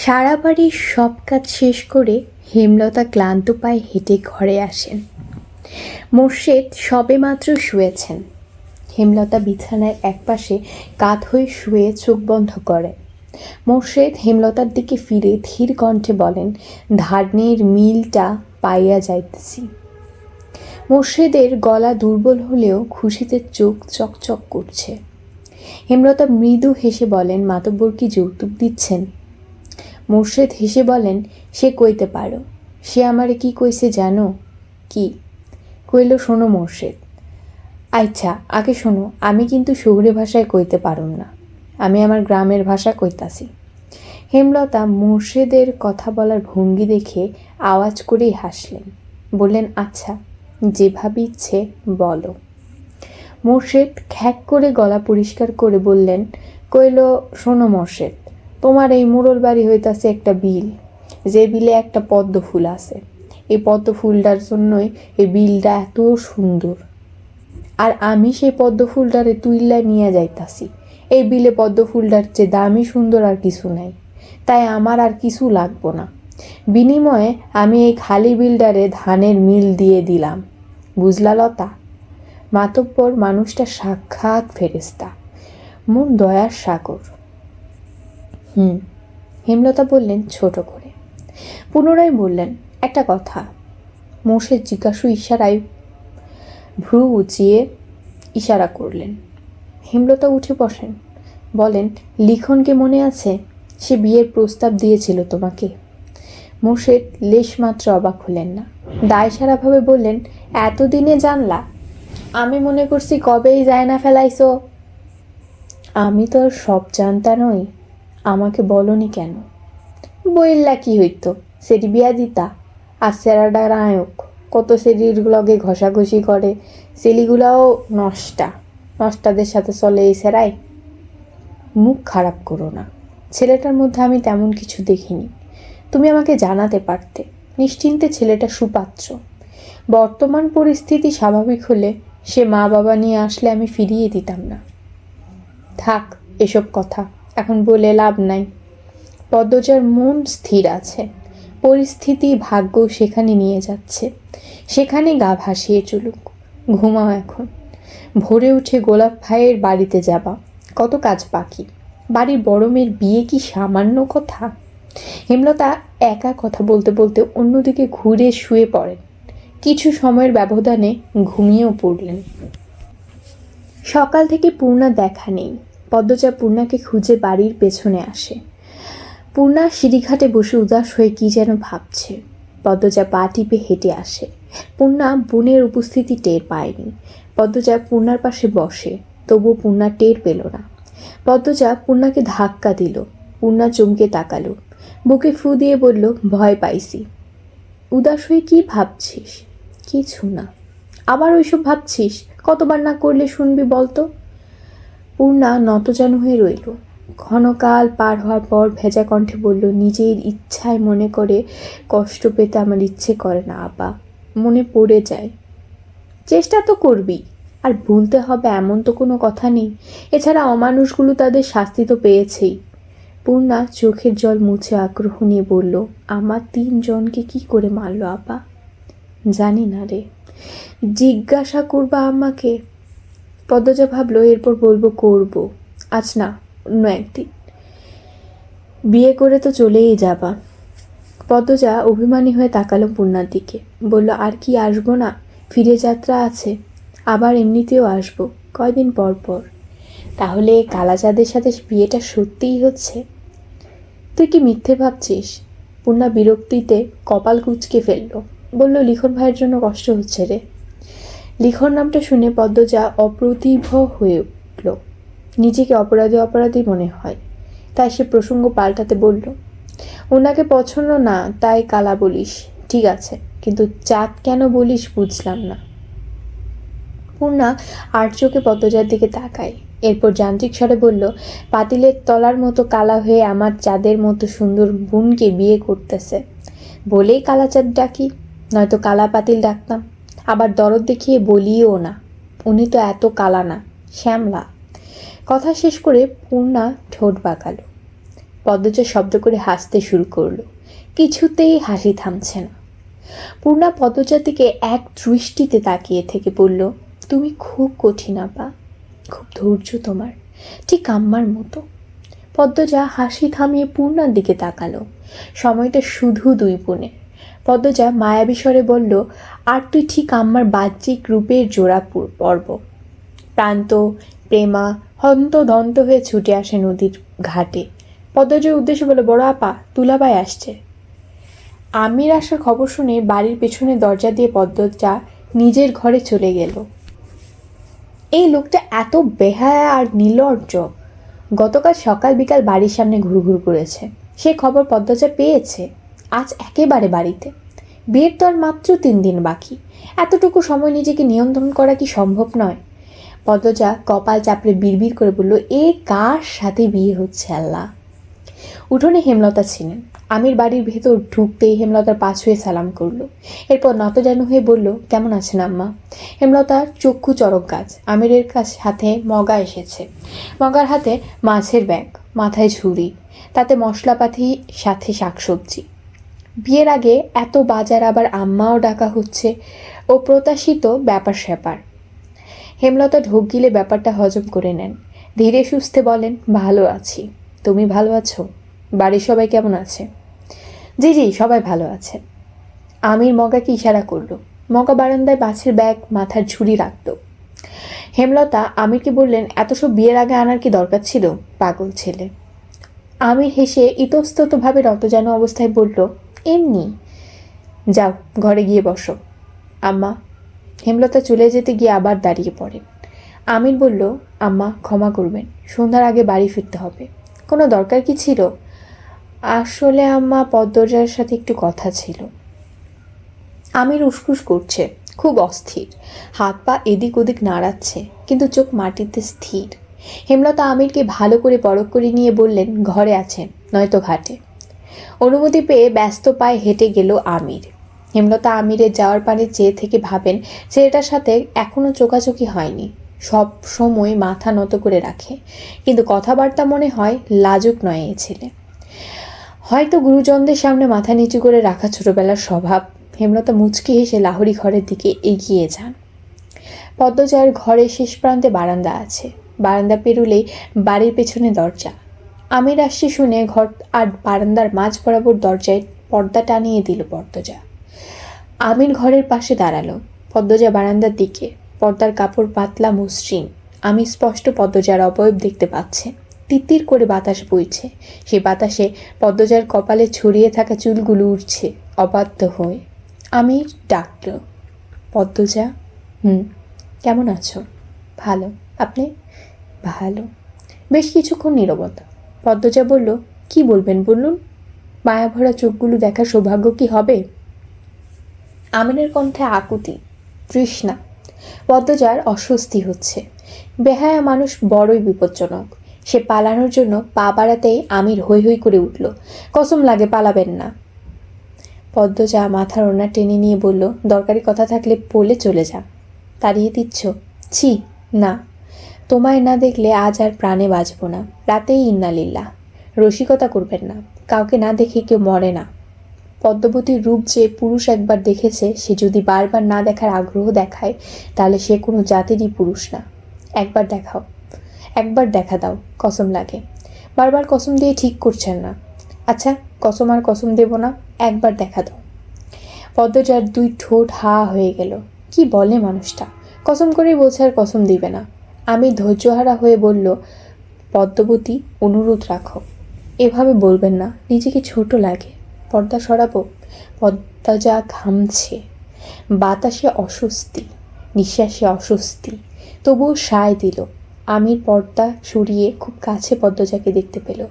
সারা বাড়ির সব কাজ শেষ করে হেমলতা ক্লান্ত পায়ে হেঁটে ঘরে আসেন। মোর্শেদ সবেমাত্র শুয়েছেন। হেমলতা বিছানার একপাশে কাত হয়ে শুয়ে চোখ বন্ধ করে। মোর্শেদ হেমলতার দিকে ফিরে ধীর কণ্ঠে বলেন, ধার্নির মিলটা পাইয়া যাইতেছি। মোর্শেদের গলা দুর্বল হলেও খুশিতে চোখ চকচক করছে। হেমলতা মৃদু হেসে বলেন, মাতব্বর কি যৌতুক দিচ্ছেন? মোর্শেদ হেসে বলেন, সে কইতে পারো। সে আমারে কি কইছে জানো? কি কইল শোনো মোর্শেদ। আচ্ছা আগে শোনো, আমি কিন্তু শহুরে ভাষায় কইতে পারুম না, আমি আমার গ্রামের ভাষা কইতাছি। হেমলতা মোর্শেদের কথা বলার ভঙ্গি দেখে আওয়াজ করেই হাসলেন। বললেন, আচ্ছা যেভাবে ইচ্ছে বলো। মোর্শেদ খ্যাক করে গলা পরিষ্কার করে বললেন, কইল শোনো মোর্শেদ, তোমার এই মুরল বাড়ি হইতাছে একটা বিল, যে বিলে একটা পদ্ম ফুল আছে। এই পদ্ম ফুলটার জন্যই এই বিলটা এত সুন্দর, আর আমি সেই পদ্ম ফুলটারে তুইল্লা নিয়ে যাইতাছি। এই বিলে পদ্ম ফুলটার চেয়ে দামি সুন্দর আর কিছু নাই, তাই আমার আর কিছু লাগবো না। বিনিময়ে আমি এই খালি বিলটারে ধানের মিল দিয়ে দিলাম। বুঝলা লতা? মাতব্বর মানুষটা সাক্ষাৎ ফেরেস্তা, মন দয়ার সাগর। হেমলতা বললেন ছোট করে। পুনরায় বললেন, একটা কথা। মোর্শেদ জিজ্ঞাসু ইশারায় ভ্রু উঁচিয়ে ইশারা করলেন। হেমলতা উঠে বসেন। বলেন, লিখনকে মনে আছে? সে বিয়ের প্রস্তাব দিয়েছিল তোমাকে। মোর্শেদ লেশমাত্র অবাক হলেন না, দায়সারাভাবে বললেন, এতদিনে জানলা? আমি মনে করছি কবেই যায় না ফেলাইছো। আমি তো আর সব জানতা নই, আমাকে বলনি কেন? বইল্লা কি হইতো, সেটি বিয়া দিতা। আর সেরাডার আয়ক কত সেরির লগে ঘষাঘষি করে, সেলিগুলাও নষ্টাদের সাথে চলে এই সেরাই। মুখ খারাপ করো না, ছেলেটার মধ্যে আমি তেমন কিছু দেখিনি। তুমি আমাকে জানাতে পারতে। নিশ্চিন্তে ছেলেটা সুপাত্র। বর্তমান পরিস্থিতি স্বাভাবিক হলে সে মা বাবা নিয়ে আসলে আমি ফিরিয়ে দিতাম না। থাক এসব কথা, এখন বলে লাভ নাই। পদ্মজার মন স্থির আছে, পরিস্থিতি ভাগ্য সেখানে নিয়ে যাচ্ছে, সেখানে গা ভাসিয়ে চলুক। ঘুমাও এখন। ভোরে উঠে গোলাপ ভাইয়ের বাড়িতে যাবা, কত কাজ বাকি। বাড়ির বড় মেয়ের বিয়ে কি সামান্য কথা? হেমলতা একা কথা বলতে বলতে অন্যদিকে ঘুরে শুয়ে পড়েন। কিছু সময়ের ব্যবধানে ঘুমিয়েও পড়লেন। সকাল থেকে পূর্ণা দেখা নেই। পদ্মজা পূর্ণাকে খুঁজে বাড়ির পেছনে আসে। পূর্ণা সিঁড়িঘাটে বসে উদাস হয়ে কি যেন ভাবছে। পদ্মজা পা টিপে হেঁটে আসে। পূর্ণা বোনের উপস্থিতি টের পায়নি। পদ্মজা পূর্ণার পাশে বসে, তবুও পূর্ণা টের পেল না। পদ্মজা পূর্ণাকে ধাক্কা দিল। পূর্ণা চমকে তাকালো, বুকে ফু দিয়ে বলল, ভয় পাইছি। উদাস হয়ে কি ভাবছিস? কিছু না। আবার ওইসব ভাবছিস? কতবার না করলে শুনবি বলতো? পূর্ণা নতজানু হয়ে রইল। ক্ষণকাল পার হওয়ার পর ভেজা কণ্ঠে বলল, নিজের ইচ্ছায় মনে করে কষ্ট পেতে আমার ইচ্ছে করে না আপা, মনে পড়ে যায়। চেষ্টা তো করবি, আর ভুলতে হবে এমন তো কোনো কথা নেই। এছাড়া অমানুষগুলো তাদের শাস্তি তো পেয়েছেই। পূর্ণা চোখের জল মুছে আগ্রহ নিয়ে বলল, আমার 3 জনকে কি করে মারল আপা? জানি না রে, জিজ্ঞাসা করবা আমাকে? পদ্মজা ভাবলো এরপর বলবো করব, আজ না অন্য একদিন। বিয়ে করে তো চলেই যাবা। পদ্মজা অভিমানী হয়ে তাকালো পূর্ণার দিকে, বলল, আর কি আসবো না? ফিরে যাত্রা আছে, আবার এমনিতেও আসবো কয়দিন পর পর। তাহলে কালাচাঁদের সাথে বিয়েটা সত্যিই হচ্ছে? তুই কি মিথ্যে ভাবছিস? পূর্ণা বিরক্তিতে কপাল কুঁচকে ফেলল, বলল, লিখন ভাইয়ের জন্য কষ্ট হচ্ছে রে। লিখন নামটা শুনে পদ্মজা অপ্রতিভ হয়ে উঠল। নিজেকে অপরাধী অপরাধী মনে হয়। তাই সে প্রসঙ্গ পাল্টাতে বলল, ওনাকে পছন্দ না তাই কালা বলিস, ঠিক আছে, কিন্তু চাঁদ কেন বলিস বুঝলাম না। পূর্ণা আর চোখে পদ্মজার দিকে তাকায়, এরপর যান্ত্রিক স্বরে বলল, পাতিলের তলার মতো কালা হয়ে আমার চাঁদের মতো সুন্দর বোনকে বিয়ে করতেছে বলেই কালাচাঁদ ডাকি, নয়তো কালা পাতিল ডাকতাম। আবার দরদ দেখিয়ে বলিও না, উনি তো এত কালা না, শ্যামলা। কথা শেষ করে পূর্ণা ঠোঁট বাঁকালো। পদ্মজা শব্দ করে হাসতে শুরু করলো। কিছুতেই হাসি থামছে না। পূর্ণা পদ্মজার দিকে এক দৃষ্টিতে তাকিয়ে থেকে বলল, তুমি খুব কঠিন আপা, খুব ধৈর্য তোমার, ঠিক আম্মার মতো। পদ্মজা হাসি থামিয়ে পূর্ণার দিকে তাকালো। সময়টা শুধু দুই বোনের। পদ্মজা মায়াবী স্বরে বলল, আর তুই ঠিক আম্মার বাহ্যিক রূপের জোড়া পর্ব। প্রান্ত, প্রেমা হন্তদন্ত হয়ে ছুটে আসে নদীর ঘাটে। পদ্মজার উদ্দেশ্যে বলে, বড় আপা, তুলাবাই আসছে। আমির আসার খবর শুনে বাড়ির পেছনে দরজা দিয়ে পদ্মজা নিজের ঘরে চলে গেল। এই লোকটা এত বেহায়া আর নির্লজ্জ। গতকাল সকাল বিকাল বাড়ির সামনে ঘুরঘুর করেছে। সে খবর পদ্মজা পেয়েছে আজ একেবারে বাড়িতে। বিয়ের তো আর মাত্র 3 দিন বাকি। এতটুকু সময় নিজেকে নিয়ন্ত্রণ করা কি সম্ভব নয়? পদ্মজা কপাল চাপড়ে বিড়বিড় করে বলল, এ কার সাথে বিয়ে হচ্ছে আল্লাহ। উঠোনে হেমলতা ছিলেন। আমির বাড়ির ভেতর ঢুকতেই হেমলতার পা ছুঁয়ে সালাম করলো। এরপর নতজানু হয়ে বলল, কেমন আছেন আম্মা? হেমলতার চক্ষু চড়ক গাছ। আমিরের সাথে মগা এসেছে। মগার হাতে মাছের ব্যাগ, মাথায় ঝুড়ি, তাতে মশলাপাতি, সাথে শাকসবজি। বিয়ের আগে এত বাজার, আবার আম্মাও ডাকা হচ্ছে, ও প্রত্যাশিত ব্যাপার স্যাপার। হেমলতা ঢোক গিলে ব্যাপারটা হজম করে নেন। ধীরে সুস্থে বলেন, ভালো আছি। তুমি ভালো আছো? বাড়ির সবাই কেমন আছে? জি জি, সবাই ভালো আছে। আমির মগাকে ইশারা করলো। মগা বারান্দায় মাছের ব্যাগ, মাথার ঝুড়ি রাখত। হেমলতা আমিরকে বললেন, এত সব বিয়ের আগে আনার কি দরকার ছিল, পাগল ছেলে। আমির হেসে ইতস্ততভাবে নতজানু অবস্থায় বলল, এমনি। যাও, ঘরে গিয়ে বসো। আম্মা। হেমলতা চলে যেতে গিয়ে আবার দাঁড়িয়ে পড়েন। আমির বলল, আম্মা ক্ষমা করবেন, সন্ধ্যার আগে বাড়ি ফিরতে হবে। কোনো দরকার কি ছিল? আসলে আম্মা, পদ্মজার সাথে একটু কথা ছিল। আমির উসকুস করছে, খুব অস্থির। হাত পা এদিক ওদিক নাড়াচ্ছে, কিন্তু চোখ মাটিতে স্থির। হেমলতা আমিরকে ভালো করে পরখ করে নিয়ে বললেন, ঘরে আছেন, নয়তো ঘাটে। অনুমতি পেয়ে ব্যস্ত পায়ে হেঁটে গেল আমির। হেমলতা আমিরের যাওয়ার পানে চেয়ে থেকে ভাবেন, ছেলেটার সাথে এখনো চোখাচোখি হয়নি। সব সময় মাথা নত করে রাখে, কিন্তু কথাবার্তা মনে হয় লাজুক নয় এ ছেলে। হয়তো গুরুজনদের সামনে মাথা নিচু করে রাখা ছোটবেলার স্বভাব। হেমলতা মুচকি হেসে লাহরি ঘরের দিকে এগিয়ে যান। পদ্মজার ঘরের শেষ প্রান্তে বারান্দা আছে। বারান্দা পেরুলেই বাড়ির পেছনে দরজা। আমির আসছে শুনে ঘর আর বারান্দার মাঝ বরাবর দরজায় পর্দা টানিয়ে দিল পদ্মজা। আমির ঘরের পাশে দাঁড়ালো। পদ্মজা বারান্দার দিকে। পর্দার কাপড় পাতলা মসৃণ। আমি স্পষ্ট পদ্মজার অবয়ব দেখতে পাচ্ছে। তিত্তির করে বাতাস বইছে। সে বাতাসে পদ্মজার কপালে ছড়িয়ে থাকা চুলগুলো উঠছে অবাধ্য হয়ে। আমির ডাকল, পদ্মজা। কেমন আছো? ভালো। আপনি? ভালো। বেশ কিছুক্ষণ নীরবতা। পদ্মজা বলল, কি বলবেন বলুন। মায়াভরা চোখগুলো দেখার সৌভাগ্য কি হবে? আমিনের কণ্ঠে আকুতি, তৃষ্ণা। পদ্মজার অস্বস্তি হচ্ছে। বেহায়া মানুষ বড়ই বিপজ্জনক। সে পালানোর জন্য পা বাড়াতেই আমির হৈ হৈ করে উঠল, কসম লাগে পালাবেন না। পদ্মজা মাথার ওড়না টেনে নিয়ে বলল, দরকারি কথা থাকলে বলে চলে যা। তাড়িয়ে দিচ্ছ? ছি না, তোমায় না দেখলে আজ আর প্রাণে বাঁচব না। রাতেই ইন্নালিল্লাহ। রসিকতা করবেন না, কাউকে না দেখে কেউ মরে না। পদ্মবতীর রূপ যে পুরুষ একবার দেখেছে, সে যদি বারবার না দেখার আগ্রহ দেখায়, তাহলে সে কোনো জাতিরই পুরুষ না। একবার দেখাও, একবার দেখা দাও, কসম লাগে। বারবার কসম দিয়ে ঠিক করছেন না। আচ্ছা, কসম আর কসম দেব না, একবার দেখা দাও। পদ্মজার 2 ঠোঁট হা হয়ে গেল। কি বলে মানুষটা? কসম করেই বলছে আর কসম দিবে না। আমি ধৈর্যহারা হয়ে বলল, পদ্মবতী, অনুরোধ রাখো। এভাবে বলবেন না, নিজেকে ছোট লাগে। পর্দা সরাবো? পদ্মজা ঘামছে। বাতাসে অস্বস্তি, নিঃশ্বাসে অস্বস্তি। তবুও সায় দিল। আমির পর্দা সরিয়ে খুব কাছে পদ্মজাকে দেখতে পেল।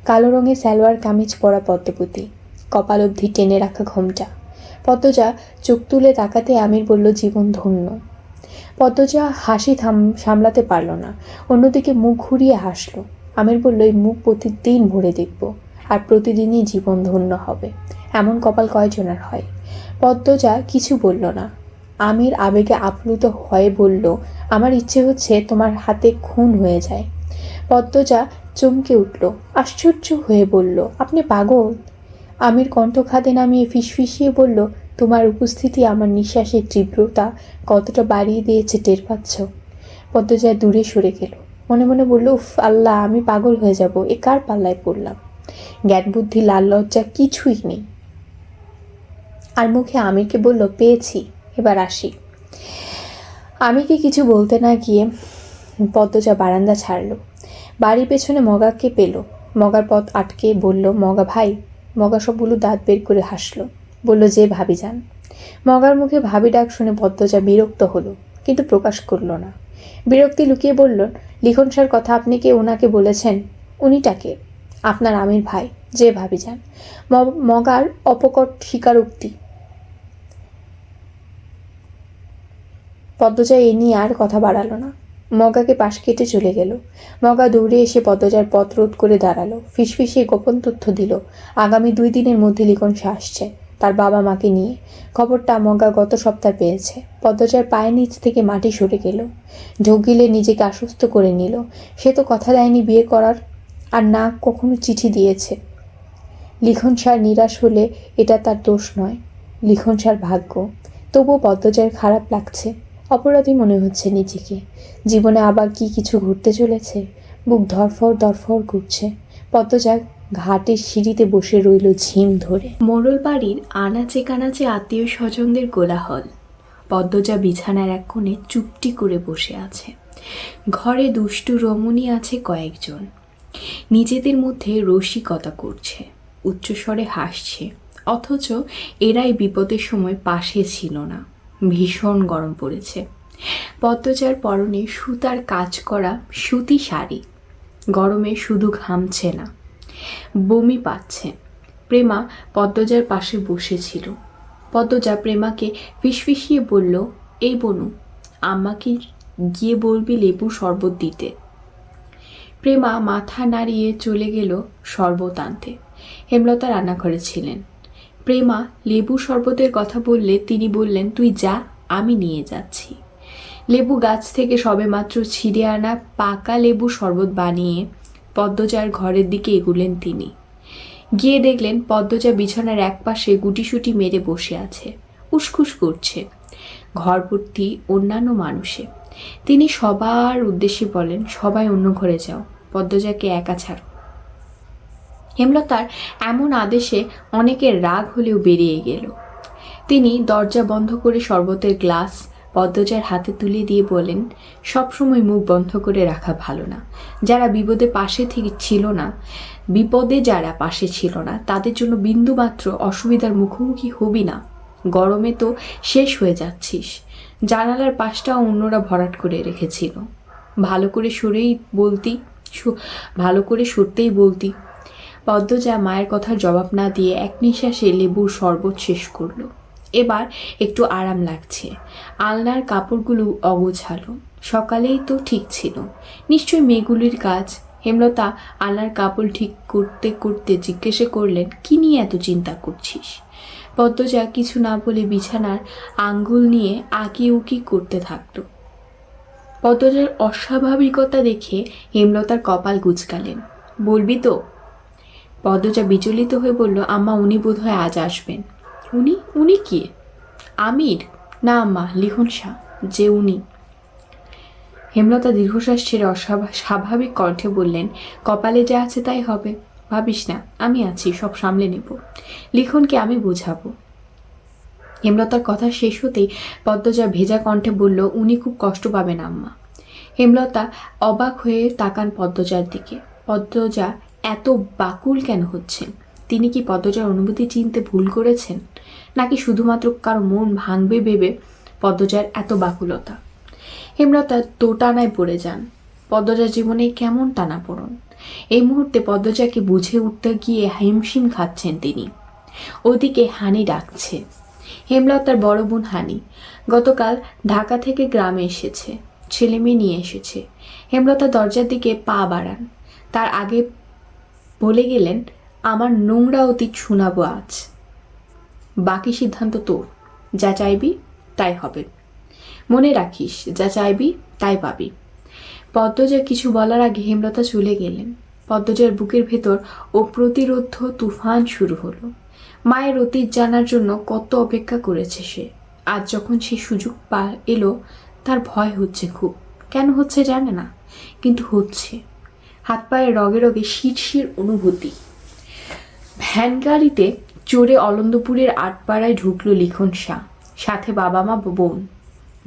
কালো রঙের সালোয়ার কামিজ পরা পদ্মবতী, কপাল অবধি টেনে রাখা ঘোমটা। পদ্মজা চোখ তুলে তাকাতে আমির বলল, জীবন ধন্য। পদ্মজা হাসি সামলাতে পারল না, অন্যদিকে মুখ ঘুরিয়ে হাসল। আমির বলল, এই মুখ প্রতিদিন ভরে দেখব, আর প্রতিদিনই জীবন ধন্য হবে। এমন কপাল কয়জনের হয়? পদ্মজা কিছু বলল না। আমির আবেগে আপ্লুত হয়ে বলল, আমার ইচ্ছে হচ্ছে তোমার হাতে খুন হয়ে যায়। পদ্মজা চমকে উঠল, আশ্চর্য হয়ে বলল, আপনি পাগল? আমির কণ্ঠ খাদে নামিয়ে ফিসফিসিয়ে বলল, তোমার উপস্থিতি আমার নিঃশ্বাসের তীব্রতা কতটা বাড়িয়ে দিয়েছে টের পাচ্ছ? পদ্মজা দূরে সরে গেল। মনে মনে বলল, উফ আল্লাহ, আমি পাগল হয়ে যাব, এ কার পাল্লায় পড়লাম? জ্ঞান বুদ্ধি লাল লজ্জা কিছুই নেই। আর মুখে আমিরকে বলল, পেয়েছি, এবার আসি। আমিরকে কিছু বলতে না গিয়ে পদ্মজা বারান্দা ছাড়ল। বাড়ির পেছনে মগাকে পেল। মগার পথ আটকে বলল, মগা ভাই। মগা সবগুলো দাঁত বের করে হাসলো, বলল, যে ভাবি যান। মগার মুখে ভাবি ডাক শুনে পদ্মজা বিরক্ত হলো, কিন্তু প্রকাশ করল না। বিরক্তি লুকিয়ে বলল, লিখন স্যার কথা আপনি কে ওনাকে বলেছেন? উনিটাকে? আপনার আমির ভাই, যে ভাবি যান। মগার অপকট স্বীকারোক্তি। পদ্মজা এ নিয়ে আর কথা বাড়ালো না, মগাকে পাশ কেটে চলে গেল। মগা দৌড়ে এসে পদ্মজার পথ রোধ করে দাঁড়ালো, ফিসফিসিয়ে গোপন তথ্য দিল, আগামী 2 দিনের মধ্যে লিখন সে আসছে তার বাবা মাকে নিয়ে। খবরটা মগা গত সপ্তাহে পেয়েছে। পদ্মজার পায়ের নিচ থেকে মাটি সরে গেল। ঢোক গিলে নিজেকে আশ্বস্ত করে নিল, সে তো কথা দেয়নি বিয়ে করার, আর না কখনো চিঠি দিয়েছে। লিখন স্যার নিরাশ হলে এটা তার দোষ নয়, লিখন স্যার ভাগ্য। তবুও পদ্মজার খারাপ লাগছে, অপরাধী মনে হচ্ছে নিজেকে। জীবনে আবার কি কিছু ঘুরতে চলেছে? বুক ধরফর করছে। পদ্মজা ঘাটের সিঁড়িতে বসে রইল ঝিম ধরে। মোড়ল বাড়ির আনাচে কানাচে আত্মীয় স্বজনদের কোলাহল। পদ্মজা বিছানার এক কোণে চুপটি করে বসে আছে। ঘরে দুষ্টু রমণী আছে কয়েকজন, নিজেদের মধ্যে রসিকতা করছে, উচ্চস্বরে হাসছে, অথচ এরাই বিপদের সময় পাশে ছিল না। ভীষণ গরম পড়েছে। পদ্মজার পরনে সুতার কাজ করা সুতি শাড়ি, গরমে শুধু ঘামছে না, বমি পাচ্ছে। প্রেমা পদ্মজার পাশে বসেছিল। পদ্মজা প্রেমাকে ফিসফিসিয়ে বলল, এই বনু, আম্মাকে গিয়ে বলবি লেবু শরবত দিতে। প্রেমা মাথা নাড়িয়ে চলে গেল শরবত আনতে। হেমলতা রান্নাঘরে ছিলেন। প্রেমা লেবু শরবতের কথা বললে তিনি বললেন, তুই যা, আমি নিয়ে যাচ্ছি। লেবু গাছ থেকে সবেমাত্র ছিঁড়ে আনা পাকা লেবু শরবত বানিয়ে পদ্মজার ঘরের দিকে এগুলেন তিনি। গিয়ে দেখলেন পদ্মজা বিছানার একপাশে গুটিসুটি মেরে বসে আছে, উসখুস করছে। ঘর ভর্তি অন্যান্য মানুষে। তিনি সবার উদ্দেশ্যে বলেন, সবাই অন্য ঘরে যাও, পদ্মজাকে একা ছাড়ো। হেমলতার এমন আদেশে অনেকের রাগ হলেও বেরিয়ে গেল। তিনি দরজা বন্ধ করে শরবতের গ্লাস পদ্মজার হাতে তুলে দিয়ে বলেন, সবসময় মুখ বন্ধ করে রাখা ভালো না। যারা বিপদে যারা পাশে ছিল না তাদের জন্য বিন্দুমাত্র অসুবিধার মুখোমুখি হবি না। গরমে তো শেষ হয়ে যাচ্ছিস। জানালার পাশটা অন্যরা ভরাট করে রেখেছিল, ভালো করে সরতেই বলতি। পদ্মজা মায়ের কথার জবাব না দিয়ে এক নিঃশ্বাসে লেবুর শরবত শেষ করলো। এবার একটু আরাম লাগছে। আলনার কাপড়গুলো অগোছালো, সকালেই তো ঠিক ছিল, নিশ্চয়ই মেয়েগুলির কাজ। হেমলতা আলনার কাপড় ঠিক করতে করতে জিজ্ঞেস করলেন, কি নিয়ে এত চিন্তা করছিস? পদ্মজা কিছু না বলে বিছানার আঙ্গুল নিয়ে আঁকি উকি করতে থাকলো। পদ্মজার অস্বাভাবিকতা দেখে হেমলতার কপাল কুঁচকালেন। বলবি তো? পদ্মজা বিচলিত হয়ে বলল, আম্মা, উনি বোধহয় আজ আসবেন। উনি কে? আমির? না আম্মা, লিখন শাহ, যে উনি। হেমলতা দীর্ঘশ্বাস ছেড়ে স্বাভাবিক কণ্ঠে বললেন, কপালে যা আছে তাই হবে, ভাবিস না, আমি আছি, সব সামলে নেব। লিখনকে আমি বোঝাবো। হেমলতার কথা শেষ হতেই পদ্মজা ভেজা কণ্ঠে বলল, উনি খুব কষ্ট পাবেন আম্মা। হেমলতা অবাক হয়ে তাকান পদ্মজার দিকে। পদ্মজা এত বাকুল কেন হচ্ছেন? তিনি কি পদ্মজার অনুভূতি চিনতে ভুল করেছেন, নাকি শুধুমাত্র কারো মন ভাঙবে ভেবে পদ্মজার এত বাকুলতা? হেমলতা দোটানায় পড়ে যান। পদ্মজার জীবনে কেমন টানাপোড়েন! এই মুহূর্তে পদ্মজাকে বুঝে উঠতে গিয়ে হিমশিম খাচ্ছেন তিনি। ওদিকে হানি ডাকছে। হেমলতার বড় বোন হানি গতকাল ঢাকা থেকে গ্রামে এসেছে, ছেলে মেয়ে নিয়ে এসেছে। হেমলতা দরজার দিকে পা বাড়ান, তার আগে বলে গেলেন, আমার নোংরা অতীত শোনাবো আজ, বাকি সিদ্ধান্ত তোর। যা চাইবি তাই হবে, মনে রাখিস, যা চাইবি তাই পাবি। পদ্মজা কিছু বলার আগে হেমলতা চলে গেলেন। পদ্মজার বুকের ভেতর অপ্রতিরোধ্য তুফান শুরু হলো। মায়ের অতীত জানার জন্য কত অপেক্ষা করেছে সে। আজ যখন সে সুযোগ এলো, তার ভয় হচ্ছে খুব। কেন হচ্ছে জানে না, কিন্তু হচ্ছে। হাত পায়ে রগে রগে শিরশির অনুভূতি। ভ্যান গাড়িতে চড়ে অলন্দপুরের আটপাড়ায় ঢুকলো লিখন শাহ, সাথে বাবা মা বোন।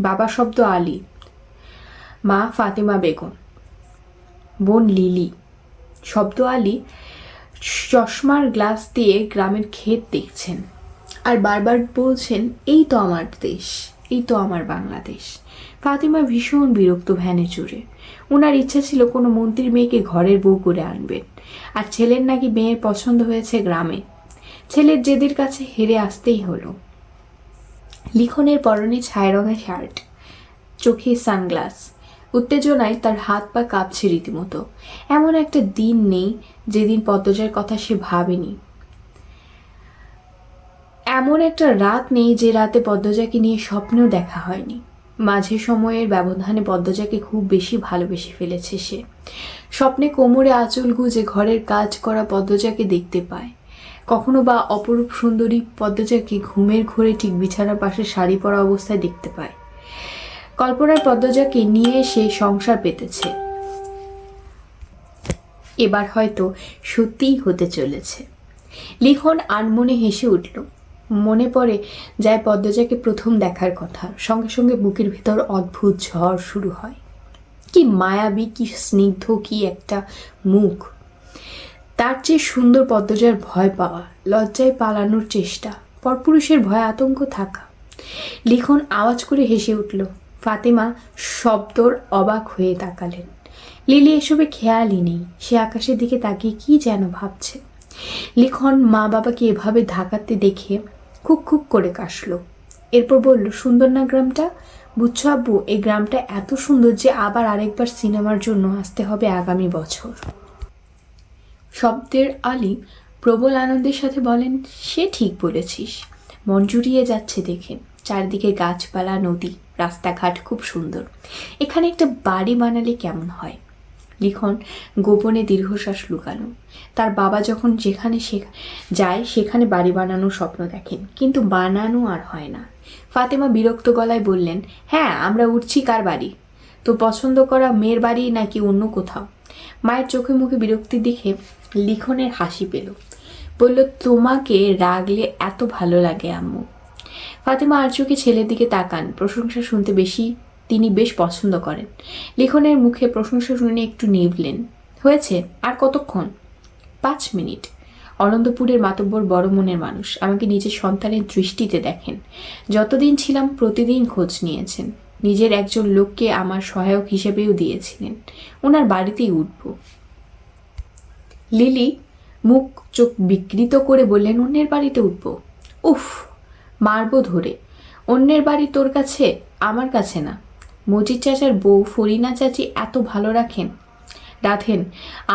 বাবা শব্দ আলী, মা ফাতেমা বেগম, বোন লিলি। শব্দ আলী চশমার গ্লাস দিয়ে গ্রামের ক্ষেত দেখছেন আর বারবার বলছেন, এই তো আমার দেশ, এই তো আমার বাংলাদেশ। ফাতিমা ভীষণ বিরক্ত ভ্যানে চড়ে। ওনার ইচ্ছা ছিল কোনো মন্ত্রীর মেয়েকে ঘরের বউ করে আনবেন, আর ছেলের নাকি মেয়ের পছন্দ হয়েছে গ্রামে। ছেলের জেদের কাছে হেরে আসতেই হলো। লিখনের পরনে ছাই রঙের শার্ট, চোখে সানগ্লাস। উত্তেজনায় তার হাত পা কাঁপছে রীতিমতো। এমন একটা দিন নেই যেদিন পদ্মজার কথা সে ভাবেনি। এমন একটা রাত নেই যে রাতে পদ্মজাকে নিয়ে স্বপ্নেও দেখা হয়নি। মাঝে সময়ের ব্যবধানে পদ্মজাকে খুব বেশি ভালোবেসে ফেলেছে সে। স্বপ্নে কোমরে আঁচল গুজে ঘরের কাজ করা পদ্মজাকে দেখতে পায়। কখনো বা অপরূপ সুন্দরী পদ্মজাকে ঘুমের ঘোরে ঠিক বিছানার পাশে শাড়ি পরা অবস্থায় দেখতে পায়। কল্পনার পদ্মজাকে নিয়ে সে সংসার পেতেছে। এবার হয়তো সত্যিই হতে চলেছে। লিখন আনমনে হেসে উঠল। মনে পড়ে যায় পদ্মজাকে প্রথম দেখার কথা। সঙ্গে সঙ্গে বুকের ভেতর অদ্ভুত ঝড় শুরু হয়। কি মায়াবী, কি স্নিগ্ধ, কি একটা মুখ। তার চেয়ে সুন্দর পদ্মজার ভয় পাওয়া, লজ্জায় পালানোর চেষ্টা, পরপুরুষের ভয় আতঙ্ক থাকা। লিখন আওয়াজ করে হেসে উঠল। ফাতেমা শব্দর অবাক হয়ে তাকালেন। লিলি এসবে খেয়ালই নেই। সে আকাশের দিকে তাকিয়ে কি যেন ভাবছে। লিখন মা বাবাকে এভাবে ধাকাতে দেখে খুব খুব করে কাশল। এরপর বলল, সুন্দর না গ্রামটা? বুঝছো আব্বু, এই গ্রামটা এত সুন্দর যে আবার আরেকবার সিনেমার জন্য আসতে হবে আগামী বছর। শব্দের আলী প্রবল আনন্দের সাথে বলেন, সে ঠিক বলেছিস। মন জুড়িয়ে যাচ্ছে দেখে। চারদিকে গাছপালা, নদী, রাস্তাঘাট খুব সুন্দর। এখানে একটা বাড়ি বানালে কেমন হয়? লিখন গোপনে দীর্ঘশ্বাস লুকালো। তার বাবা যখন যেখানে যায় সেখানে বাড়ি বানানোর স্বপ্ন দেখেন, কিন্তু বানানো আর হয় না। ফাতেমা বিরক্ত গলায় বললেন, হ্যাঁ, আমরা উঠছি কার বাড়ি? তো পছন্দ করা মেয়ের বাড়ি নাকি অন্য কোথাও? মায়ের চোখে মুখে বিরক্তি দেখে লিখনের হাসি পেল। বলল, তোমাকে রাগলে এত ভালো লাগে আম্মু। ফাতেমা আর চোখে ছেলের দিকে তাকান। প্রশংসা শুনতে তিনি বেশ পছন্দ করেন। লিখনের মুখে প্রশংসা শুনে একটু নিভলেন। হয়েছে, আর কতক্ষণ? 5 মিনিট। অনন্তপুরের মাতব্বর বড় মনের মানুষ, আমাকে নিজের সন্তানের দৃষ্টিতে দেখেন। যতদিন ছিলাম প্রতিদিন খোঁজ নিয়েছেন। নিজের একজন লোককে আমার সহায়ক হিসেবেও দিয়েছিলেন। ওনার বাড়িতেই উঠব। লিলি মুখ চোখ বিকৃত করে বললেন, অন্যের বাড়িতে উঠব? উফ, মারবো ধরে। অন্যের বাড়ি তোর কাছে, আমার কাছে না। মজিদ চাচার বউ ফরিনা চাচি এত ভালো রাখেন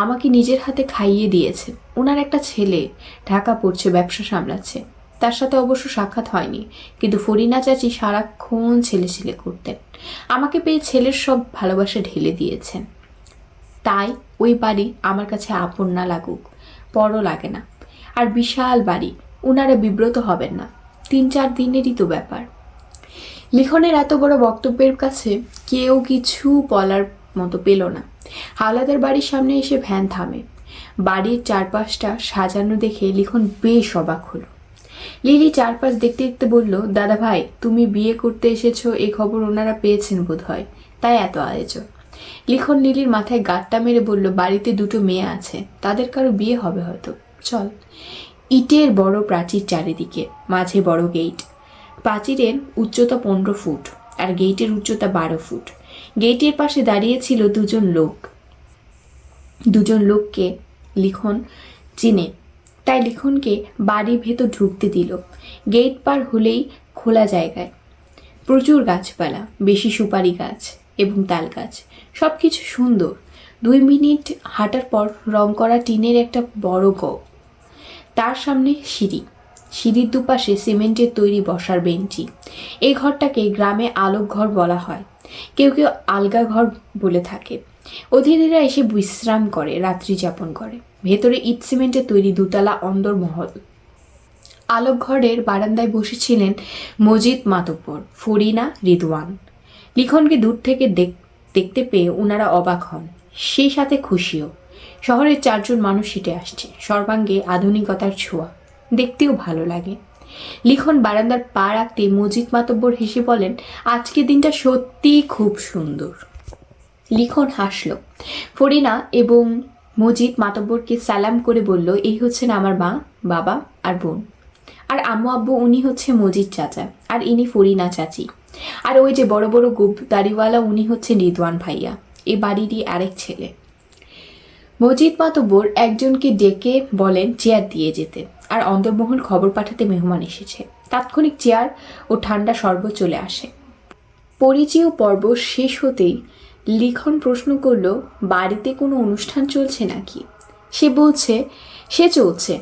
আমাকে নিজের হাতে খাইয়ে দিয়েছেন। ওনার একটা ছেলে ঢাকা পড়ছে, ব্যবসা সামলাচ্ছে। তার সাথে অবশ্য সাক্ষাৎ হয়নি, কিন্তু ফরিনা চাচি সারাক্ষণ ছেলে করতেন। আমাকে পেয়ে ছেলের সব ভালোবাসা ঢেলে দিয়েছেন। তাই ওই বাড়ি আমার কাছে আপন না লাগুক, বড় লাগে না। আর বিশাল বাড়ি, ওনারা বিব্রত হবেন না। 3-4 দিনেরই তো ব্যাপার। লিখনের এত বড় বক্তব্যের কাছে কেউ কিছু বলার মতো পেল না। হাওলাদার বাড়ির সামনে এসে ভ্যান থামে। বাড়ির চারপাশটা সাজানো দেখে লিখন বেশ অবাক হলো। লিলি চারপাশ দেখতে দেখতে বলল, দাদা ভাই, তুমি বিয়ে করতে এসেছো এই খবর ওনারা পেয়েছেন বোধ হয়, তাই এত আয়োজন। লিখন লিলির মাথায় গাঁটটা মেরে বলল, বাড়িতে 2টো মেয়ে আছে, তাদের কারো বিয়ে হবে হয়তো, চল। ইটের বড় প্রাচীর চারিদিকে, মাঝে বড় গেট। প্রাচীরের উচ্চতা 15 ফুট আর গেটের উচ্চতা 12 ফুট। গেটের পাশে দাঁড়িয়ে ছিল 2জন লোক। 2জন লোককে লিখন চিনে, তাই লিখনকে বাড়ির ভেতর ঢুকতে দিল। গেট পার হলেই খোলা জায়গায় প্রচুর গাছপালা, বেশি সুপারি গাছ এবং তাল গাছ, সব কিছু সুন্দর। 2 মিনিট হাঁটার পর রং করা টিনের একটা বড় ঘর। তার সামনে সিঁড়ির দুপাশে সিমেন্টের তৈরি বসার বেঞ্চি। এই ঘরটাকে গ্রামে আলোক ঘর বলা হয়, কেউ কেউ আলগা ঘর বলে থাকে। অতিথিরা এসে বিশ্রাম করে, রাত্রি যাপন করে। ভেতরে ইট সিমেন্টের তৈরি দোতলা অন্দরমহল। আলোক ঘরের বারান্দায় বসেছিলেন মজিদ মাতব্বর, ফরিনা, রিদওয়ান। লিখনকে দূর থেকে দেখতে পেয়ে ওনারা অবাক হন, সেই সাথে খুশিও। শহরের 4 জন মানুষ হেঁটে আসছে, সর্বাঙ্গে আধুনিকতার ছোঁয়া, দেখতেও ভালো লাগে। লিখন বারান্দার পা রাখতে মজিদ মাতব্বর হেসে বলেন, আজকের দিনটা সত্যিই খুব সুন্দর। লিখন হাসল। ফরিনা এবং মজিদ মাতব্বরকে সালাম করে বলল, এই হচ্ছেন আমার মা, বাবা আর বোন। আর আম্মু আব্বু, উনি হচ্ছে মজিদ চাচা, আর ইনি ফরিনা চাচি। আর ওই যে বড় বড় গোপ দাড়িওয়ালা, উনি হচ্ছেন রিদওয়ান ভাইয়া, এ বাড়িরই আরেক ছেলে। মজিদ মাতব্বর একজনকে ডেকে বলেন চেয়ার দিয়ে যেতে, আর অন্দরমহল খবর পাঠাতে মেহমান এসেছে। তাৎক্ষণিক চেয়ার ও ঠান্ডা শরবত চলে আসে। পরিচয় পর্ব শেষ হতেই লিখন প্রশ্ন করল, বাড়িতে কোনো অনুষ্ঠান চলছে নাকি? সে বলছে, সে চলছে,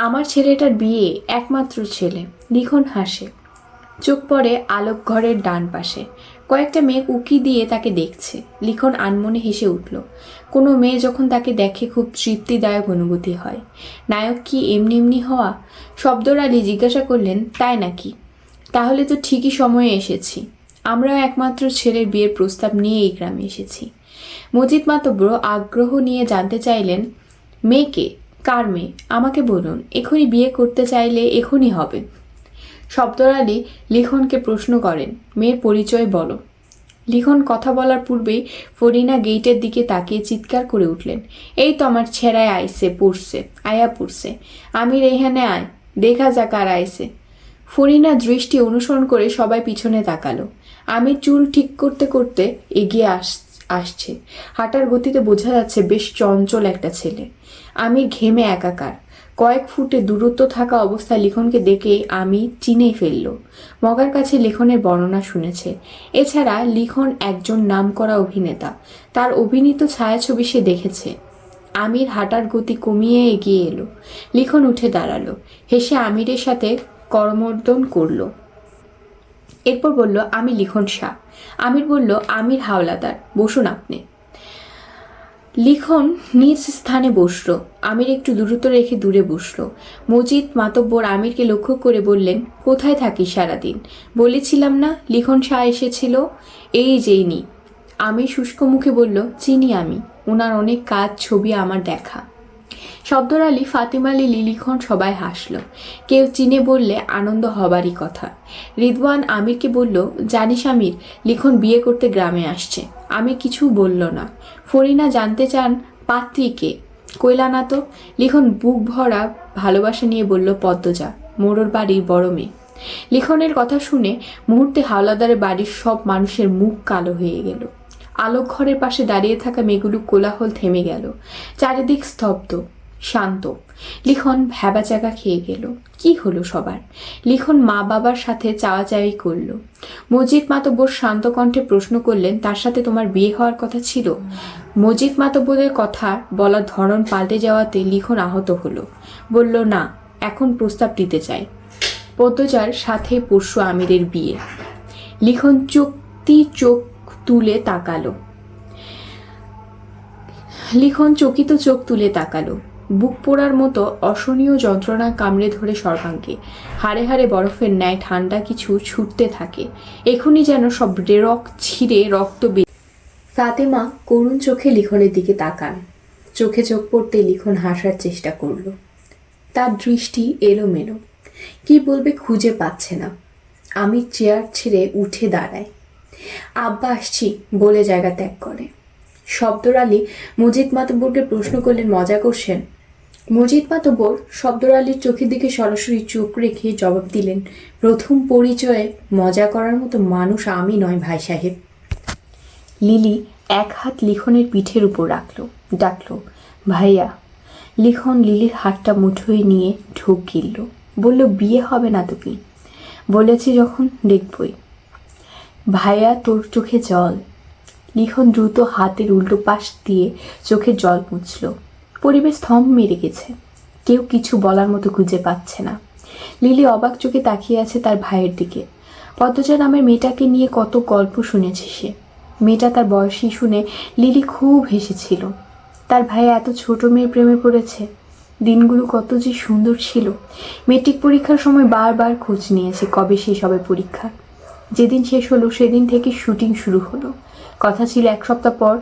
আমার ছেলেটার বিয়ে, একমাত্র ছেলে। লিখন হাসে। চোখ পড়ে আলোক ঘরের ডান পাশে। কয়েকটা মেয়ে উকি দিয়ে তাকে দেখছে। লিখন আনমনে হেসে উঠল। কোনো মেয়ে যখন তাকে দেখে খুব তৃপ্তিদায়ক অনুভূতি হয়। নায়ক কি এমনি এমনি হওয়া? শব্দর আলী জিজ্ঞাসা করলেন, তাই নাকি? তাহলে তো ঠিকই সময়ে এসেছি। আমরাও একমাত্র ছেলের বিয়ের প্রস্তাব নিয়ে এই গ্রামে এসেছি। মজিদ মাতব্বর আগ্রহ নিয়ে জানতে চাইলেন, মেয়েকে? কার মেয়ে? আমাকে বলুন, এখনই বিয়ে করতে চাইলে এখনই হবে। শব্দর আলী লিখনকে প্রশ্ন করেন, মেয়ের পরিচয় বলো। লিখন কথা বলার পূর্বেই ফরিনা গেইটের দিকে তাকিয়ে চিৎকার করে উঠলেন, এই তো আমার ছেড়ায় আইসে পড়ছে, আয়া পড়ছে, আমির এইখানে আয়, দেখা যাক আর আইসে। ফরিনা দৃষ্টি অনুসরণ করে সবাই পিছনে তাকালো। আমি চুল ঠিক করতে করতে এগিয়ে আসছে। হাঁটার গতিতে বোঝা যাচ্ছে বেশ চঞ্চল একটা ছেলে। আমি ঘেমে একাকার। কয়েক ফুটে দূরত্ব থাকা অবস্থায় লিখনকে দেখে আমি চিনেই ফেলল। মগার কাছে লিখনের বর্ণনা শুনেছে। এছাড়া লিখন একজন নামকরা অভিনেতা, তার অভিনীত ছায়াছবি সে দেখেছে। আমির হাঁটার গতি কমিয়ে এগিয়ে এলো। লিখন উঠে দাঁড়ালো, হেসে আমিরের সাথে করমর্দন করল। এরপর বলল, আমি লিখন শাহ। আমির বলল, আমির হাওলাদার, বসুন আপনি। লিখন নিজ স্থানে বসল। আমির একটু দূরত্ব রেখে দূরে বসল। মজিদ মাতব্বর আমিরকে লক্ষ্য করে বললেন, কোথায় থাকিস সারাদিন? বলেছিলাম না লিখন শাহ এসেছিল, এই যেইনি। আমির শুষ্ক মুখে বলল, চিনি আমি, ওনার অনেক কাজ, ছবি আমার দেখা। শব্দর আলী, ফাতিমা লিলি, লিখন সবাই হাসল। কেউ চিনে বললে আনন্দ হবারই কথা। রিদওয়ান আমিরকে বলল, জানিস আমির, লিখন বিয়ে করতে গ্রামে আসছে। আমির কিছু বলল না। ফরিনা জানতে চান পাত্রী কে? কইলা না তো। লিখন বুক ভরা ভালোবাসা নিয়ে বলল, পদ্মজা, মোড়র বাড়ির বড় মেয়ে। লিখনের কথা শুনে মুহূর্তে হাওলাদারের বাড়ির সব মানুষের মুখ কালো হয়ে গেল। আলোক ঘরের পাশে দাঁড়িয়ে থাকা মেয়েগুলো কোলাহল থেমে গেল। চারিদিক স্তব্ধ, শান্ত। লিখন ভ্যাবাচাকা খেয়ে গেল। কি হলো সবার? লিখন মা বাবার সাথে চাওয়াচাওয়ি করল। মজিদ মাতব্বর শান্ত কণ্ঠে প্রশ্ন করলেন, তার সাথে তোমার বিয়ে হওয়ার কথা ছিল? মজিদ মাতব্বরের কথা বলার ধরন পাল্টে যাওয়াতে লিখন আহত হলো। বলল, না, এখন প্রস্তাব দিতে চাই। পদ্মজার সাথে পরশু আমিরের বিয়ে। লিখন চোখ তুলে তাকালো। লিখন চকিত চোখ তুলে তাকালো। বুক পোড়ার মতো অসহনীয় যন্ত্রণা কামড়ে ধরে সর্বাঙ্গে। হাড়ে হাড়ে বরফের ন্যায় ঠান্ডা কিছু ছুটতে থাকে। এখনই যেন সব রেরক ছিঁড়ে রক্ত ফাতেমা করুণ চোখে লিখনের দিকে তাকান। চোখে চোখ পড়তে লিখন হাসার চেষ্টা করল। তার দৃষ্টি এলোমেলো, কি বলবে খুঁজে পাচ্ছে না। আমি চেয়ার ছেড়ে উঠে দাঁড়াই। আব্বা আসছি বলে জায়গা ত্যাগ করে। শব্দর আলী মজিদ মাতব্বরকে প্রশ্ন করলেন, মজা করছেন? মজিদ মাতব্বর শব্দর আলীর চোখের দিকে সরাসরি চোখ রেখে জবাব দিলেন, প্রথম পরিচয়ে মজা করার মতো মানুষ আমি নয় ভাই সাহেব। লিলি এক হাত লিখনের পিঠের উপর রাখলো, ডাকলো, ভাইয়া। লিখন লিলির হাতটা মুঠোয় নিয়ে ঢোক গিলল। বলল, বিয়ে হবে না তো কি? বলেছি যখন দেখবই। ভাইয়া, তোর চোখে জল। লিখন দ্রুত হাতের উল্টো পাশ দিয়ে চোখের জল মুছল। পরিবেশ থম মেরে গেছে। কেউ কিছু বলার মতো খুঁজে পাচ্ছে না। লিলি অবাক চোখে তাকিয়ে আছে তার ভাইয়ের দিকে। পদ্মজা নামের মেয়েটাকে নিয়ে কত গল্প শুনেছে সে। মেয়েটা তার বয়সী শুনে লিলি খুব হেসেছিল। তার ভাই এত ছোট মেয়ের প্রেমে পড়েছে। দিনগুলো কত যে সুন্দর ছিল। মেট্রিক পরীক্ষার সময় বারবার খোঁজ নিয়েছে কবে শেষ হবে পরীক্ষা। যেদিন শেষ হলো সেদিন থেকে শুটিং শুরু হলো। কথা ছিল 1 সপ্তাহ পর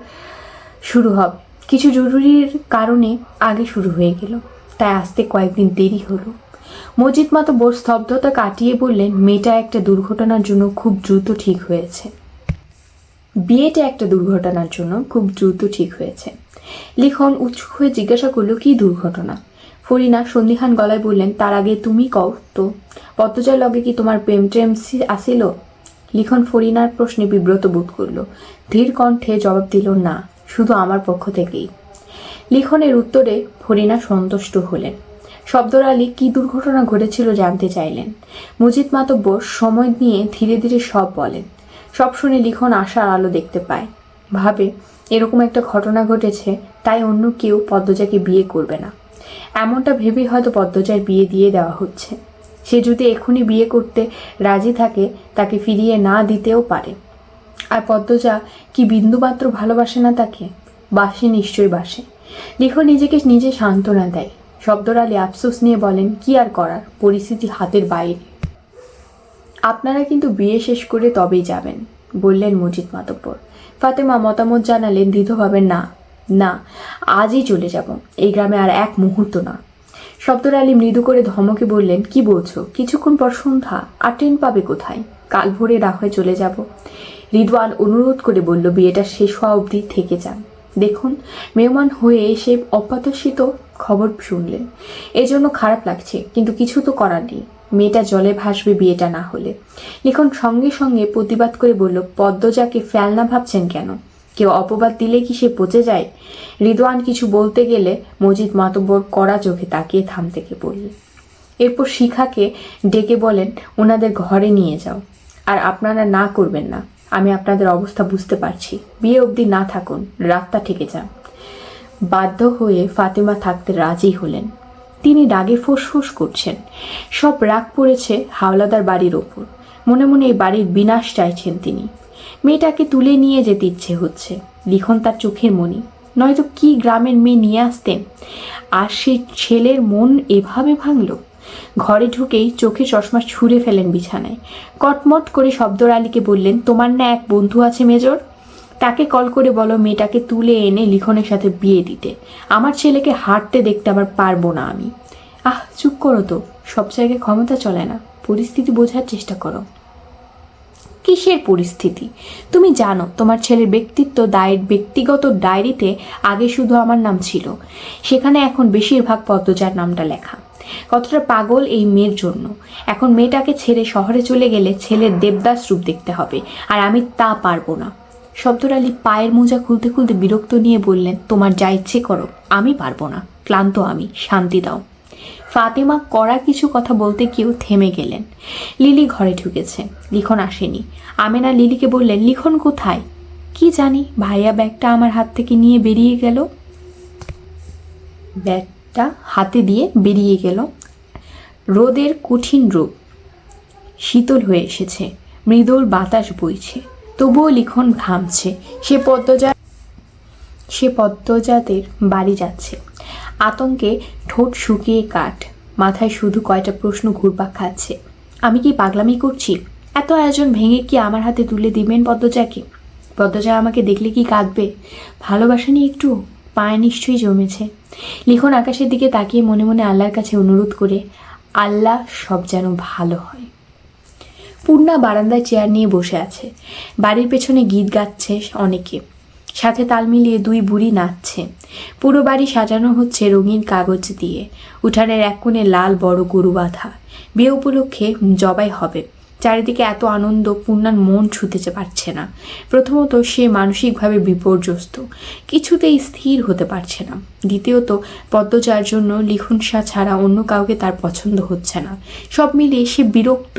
শুরু হবে, কিছু জরুরির কারণে আগে শুরু হয়ে গেল, তাই আসতে কয়েকদিন দেরি হলো। মজিদ মাতব্বর স্তব্ধতা কাটিয়ে বললেন, মেয়েটা একটা দুর্ঘটনার জন্য খুব দ্রুত ঠিক হয়েছে। বিয়েটা একটা দুর্ঘটনার জন্য খুব দ্রুত ঠিক হয়েছে। লিখন উৎসুক হয়ে জিজ্ঞাসা করলো, কি দুর্ঘটনা? ফরিনা সন্দিহান গলায় বললেন, তার আগে তুমি কও তো, পদ্মজার লগে কি তোমার প্রেম ট্রেম আসিল? লিখন ফরিনার প্রশ্নে বিব্রত বোধ করল। ধীর কণ্ঠে জবাব দিল, না, শুধু আমার পক্ষ থেকেই। লিখনের উত্তরে ফরিনা সন্তুষ্ট হলেন। শব্দর আলী কি দুর্ঘটনা ঘটেছিল জানতে চাইলেন। মজিদ মাতব্বর সময় নিয়ে ধীরে ধীরে সব বলেন। সব শুনে লিখন আশার আলো দেখতে পায়। ভাবে, এরকম একটা ঘটনা ঘটেছে, তাই অন্য কেউ পদ্মজাকে বিয়ে করবে না। এমনটা ভেবেই হয়তো পদ্মজার বিয়ে দিয়ে দেওয়া হচ্ছে। সে যদি এখনই বিয়ে করতে রাজি থাকে, তাকে ফিরিয়ে না দিতেও পারে। আর পদ্মজা কি বিন্দুমাত্র ভালোবাসে না তাকে? বাসে, নিশ্চয়ই বাসে। লিখন নিজেকে নিজে সান্ত্বনা দেয়। শব্দর আলী আফসোস নিয়ে বলেন, কি আর করার, পরিস্থিতি হাতের বাইরে। আপনারা কিন্তু বিয়ে শেষ করে তবেই যাবেন, বললেন মজিদ মাতব্বর। ফাতেমা মতামত জানালেন দৃঢ়ভাবে, না না, আজই চলে যাব, এই গ্রামে আর এক মুহূর্ত না। শব্দর আলী মৃদু করে ধমকে বললেন, কি বলছো? কিছুক্ষণ পর সন্ধ্যা, আর ট্রেন পাবে কোথায়? কাল ভোরে রাহয়ে চলে যাব। রিদওয়ান অনুরোধ করে বলল, বিয়েটা শেষ হওয়া অবধি থেকে যান। দেখুন, মেহমান হয়ে এসে অপ্রত্যাশিত খবর শুনলেন, এজন্য খারাপ লাগছে, কিন্তু কিছু তো করার নেই। মেয়েটা জলে ভাসবে বিয়েটা না হলে। লিখন সঙ্গে সঙ্গে প্রতিবাদ করে বলল, পদ্মজাকে ফেলনা ভাবছেন কেন? কেউ অপবাদ দিলে কি সে পচে যায়? রিদওয়ান কিছু বলতে গেলে মজিদ মাতব্বর কড়া চোখে তাকিয়ে থামতে বললেন। এরপর শিখাকে ডেকে বলেন, ওনাদের ঘরে নিয়ে যাও। আর আপনারা না করবেন না, আমি আপনাদের অবস্থা বুঝতে পারছি। বিয়ে অবধি না থাকুন, রাতটা থেকে যান। বাধ্য হয়ে ফাতেমা থাকতে রাজি হলেন। তিনি রাগে ফোঁস করছেন। সব রাগ পড়েছে হাওলাদার বাড়ির ওপর। মনে মনে এই বাড়ির বিনাশ চাইছেন তিনি। মেয়েটাকে তুলে নিয়ে যেতে ইচ্ছে হচ্ছে। লিখন তার চোখের মণি, নয়তো কি গ্রামের মেয়ে নিয়ে আসতেন। আর সে ছেলের মন এভাবে ভাঙল। ঘরে ঢুকেই চোখে চশমা ছুঁড়ে ফেলেন বিছানায়। কটমট করে শব্দর আলীকে বললেন, তোমার না এক বন্ধু আছে মেজর, তাকে কল করে বলো মেয়েটাকে তুলে এনে লিখনের সাথে বিয়ে দিতে। আমার ছেলেকে হাঁটতে দেখতে আবার পারবো না আমি। আহ, চুপ করো তো, সব জায়গায় ক্ষমতা চলে না, পরিস্থিতি বোঝার চেষ্টা করো। কিসের পরিস্থিতি? তুমি জানো তোমার ছেলের ব্যক্তিগত ডায়েরিতে আগে শুধু আমার নাম ছিল, সেখানে এখন বেশিরভাগ পদ্মজার নামটা লেখা। কতটা পাগল এই মেয়ের জন্য। এখন মেয়েটাকে ছেড়ে শহরে চলে গেলে ছেলের দেবদাস রূপ দেখতে হবে, আর আমি তা পারবো না। শব্দর আলী পায়ের মোজা খুলতে খুলতে বিরক্ত নিয়ে বললেন, তোমার যা ইচ্ছে করো, আমি পারবো না, ক্লান্ত আমি, শান্তি দাও। ফাতেমা কড়া কিছু কথা বলতে গিয়েও থেমে গেলেন। লিলি ঘরে ঢুকেছে, লিখন আসেনি। আমেনা লিলিকে বললেন, লিখন কোথায়? কি জানি, ভাইয়া ব্যাগটা আমার হাত থেকে নিয়ে বেরিয়ে গেল। ব্যাগটা হাতে দিয়ে বেরিয়ে গেল। রোদের কঠিন রূপ শীতল হয়ে এসেছে, মৃদুল বাতাস বইছে, তবুও লিখন ঘামছে। সে পদ্মজাদের বাড়ি যাচ্ছে। আতঙ্কে ঠোঁট শুকিয়ে কাঠ, মাথায় শুধু কয়টা প্রশ্ন ঘুরপাক খাচ্ছে। আমি কি পাগলামি করছি? এত আয়োজন ভেঙে কি আমার হাতে তুলে দিবেন পদ্মজাকে? পদ্মজা আমাকে দেখলে কি কাঁদবে? ভালোবাসা নিয়ে একটু পায়ে নিশ্চয়ই জমেছে। লিখন আকাশের দিকে তাকিয়ে মনে মনে আল্লাহর কাছে অনুরোধ করে, আল্লাহ সব যেন ভালো হয়। পূর্ণা বারান্দায় চেয়ার নিয়ে বসে আছে। বাড়ির পেছনে গীত গাচ্ছে অনেকে, সাথে তাল মিলিয়ে দুই বুড়ি নাচছে। পুরো বাড়ি সাজানো হচ্ছে রঙিন কাগজ দিয়ে। উঠানের এক কোণে লাল বড় গরু বাঁধা, বিয়ে উপলক্ষে জবাই হবে। চারিদিকে এত আনন্দ, পূর্ণার মন ছুঁতে পারছে না। প্রথমত সে মানসিকভাবে বিপর্যস্ত, কিছুতেই স্থির হতে পারছে না। দ্বিতীয়ত পদ্মজার জন্য লিখন শাহ ছাড়া অন্য কাউকে তার পছন্দ হচ্ছে না। সব মিলিয়ে সে বিরক্ত।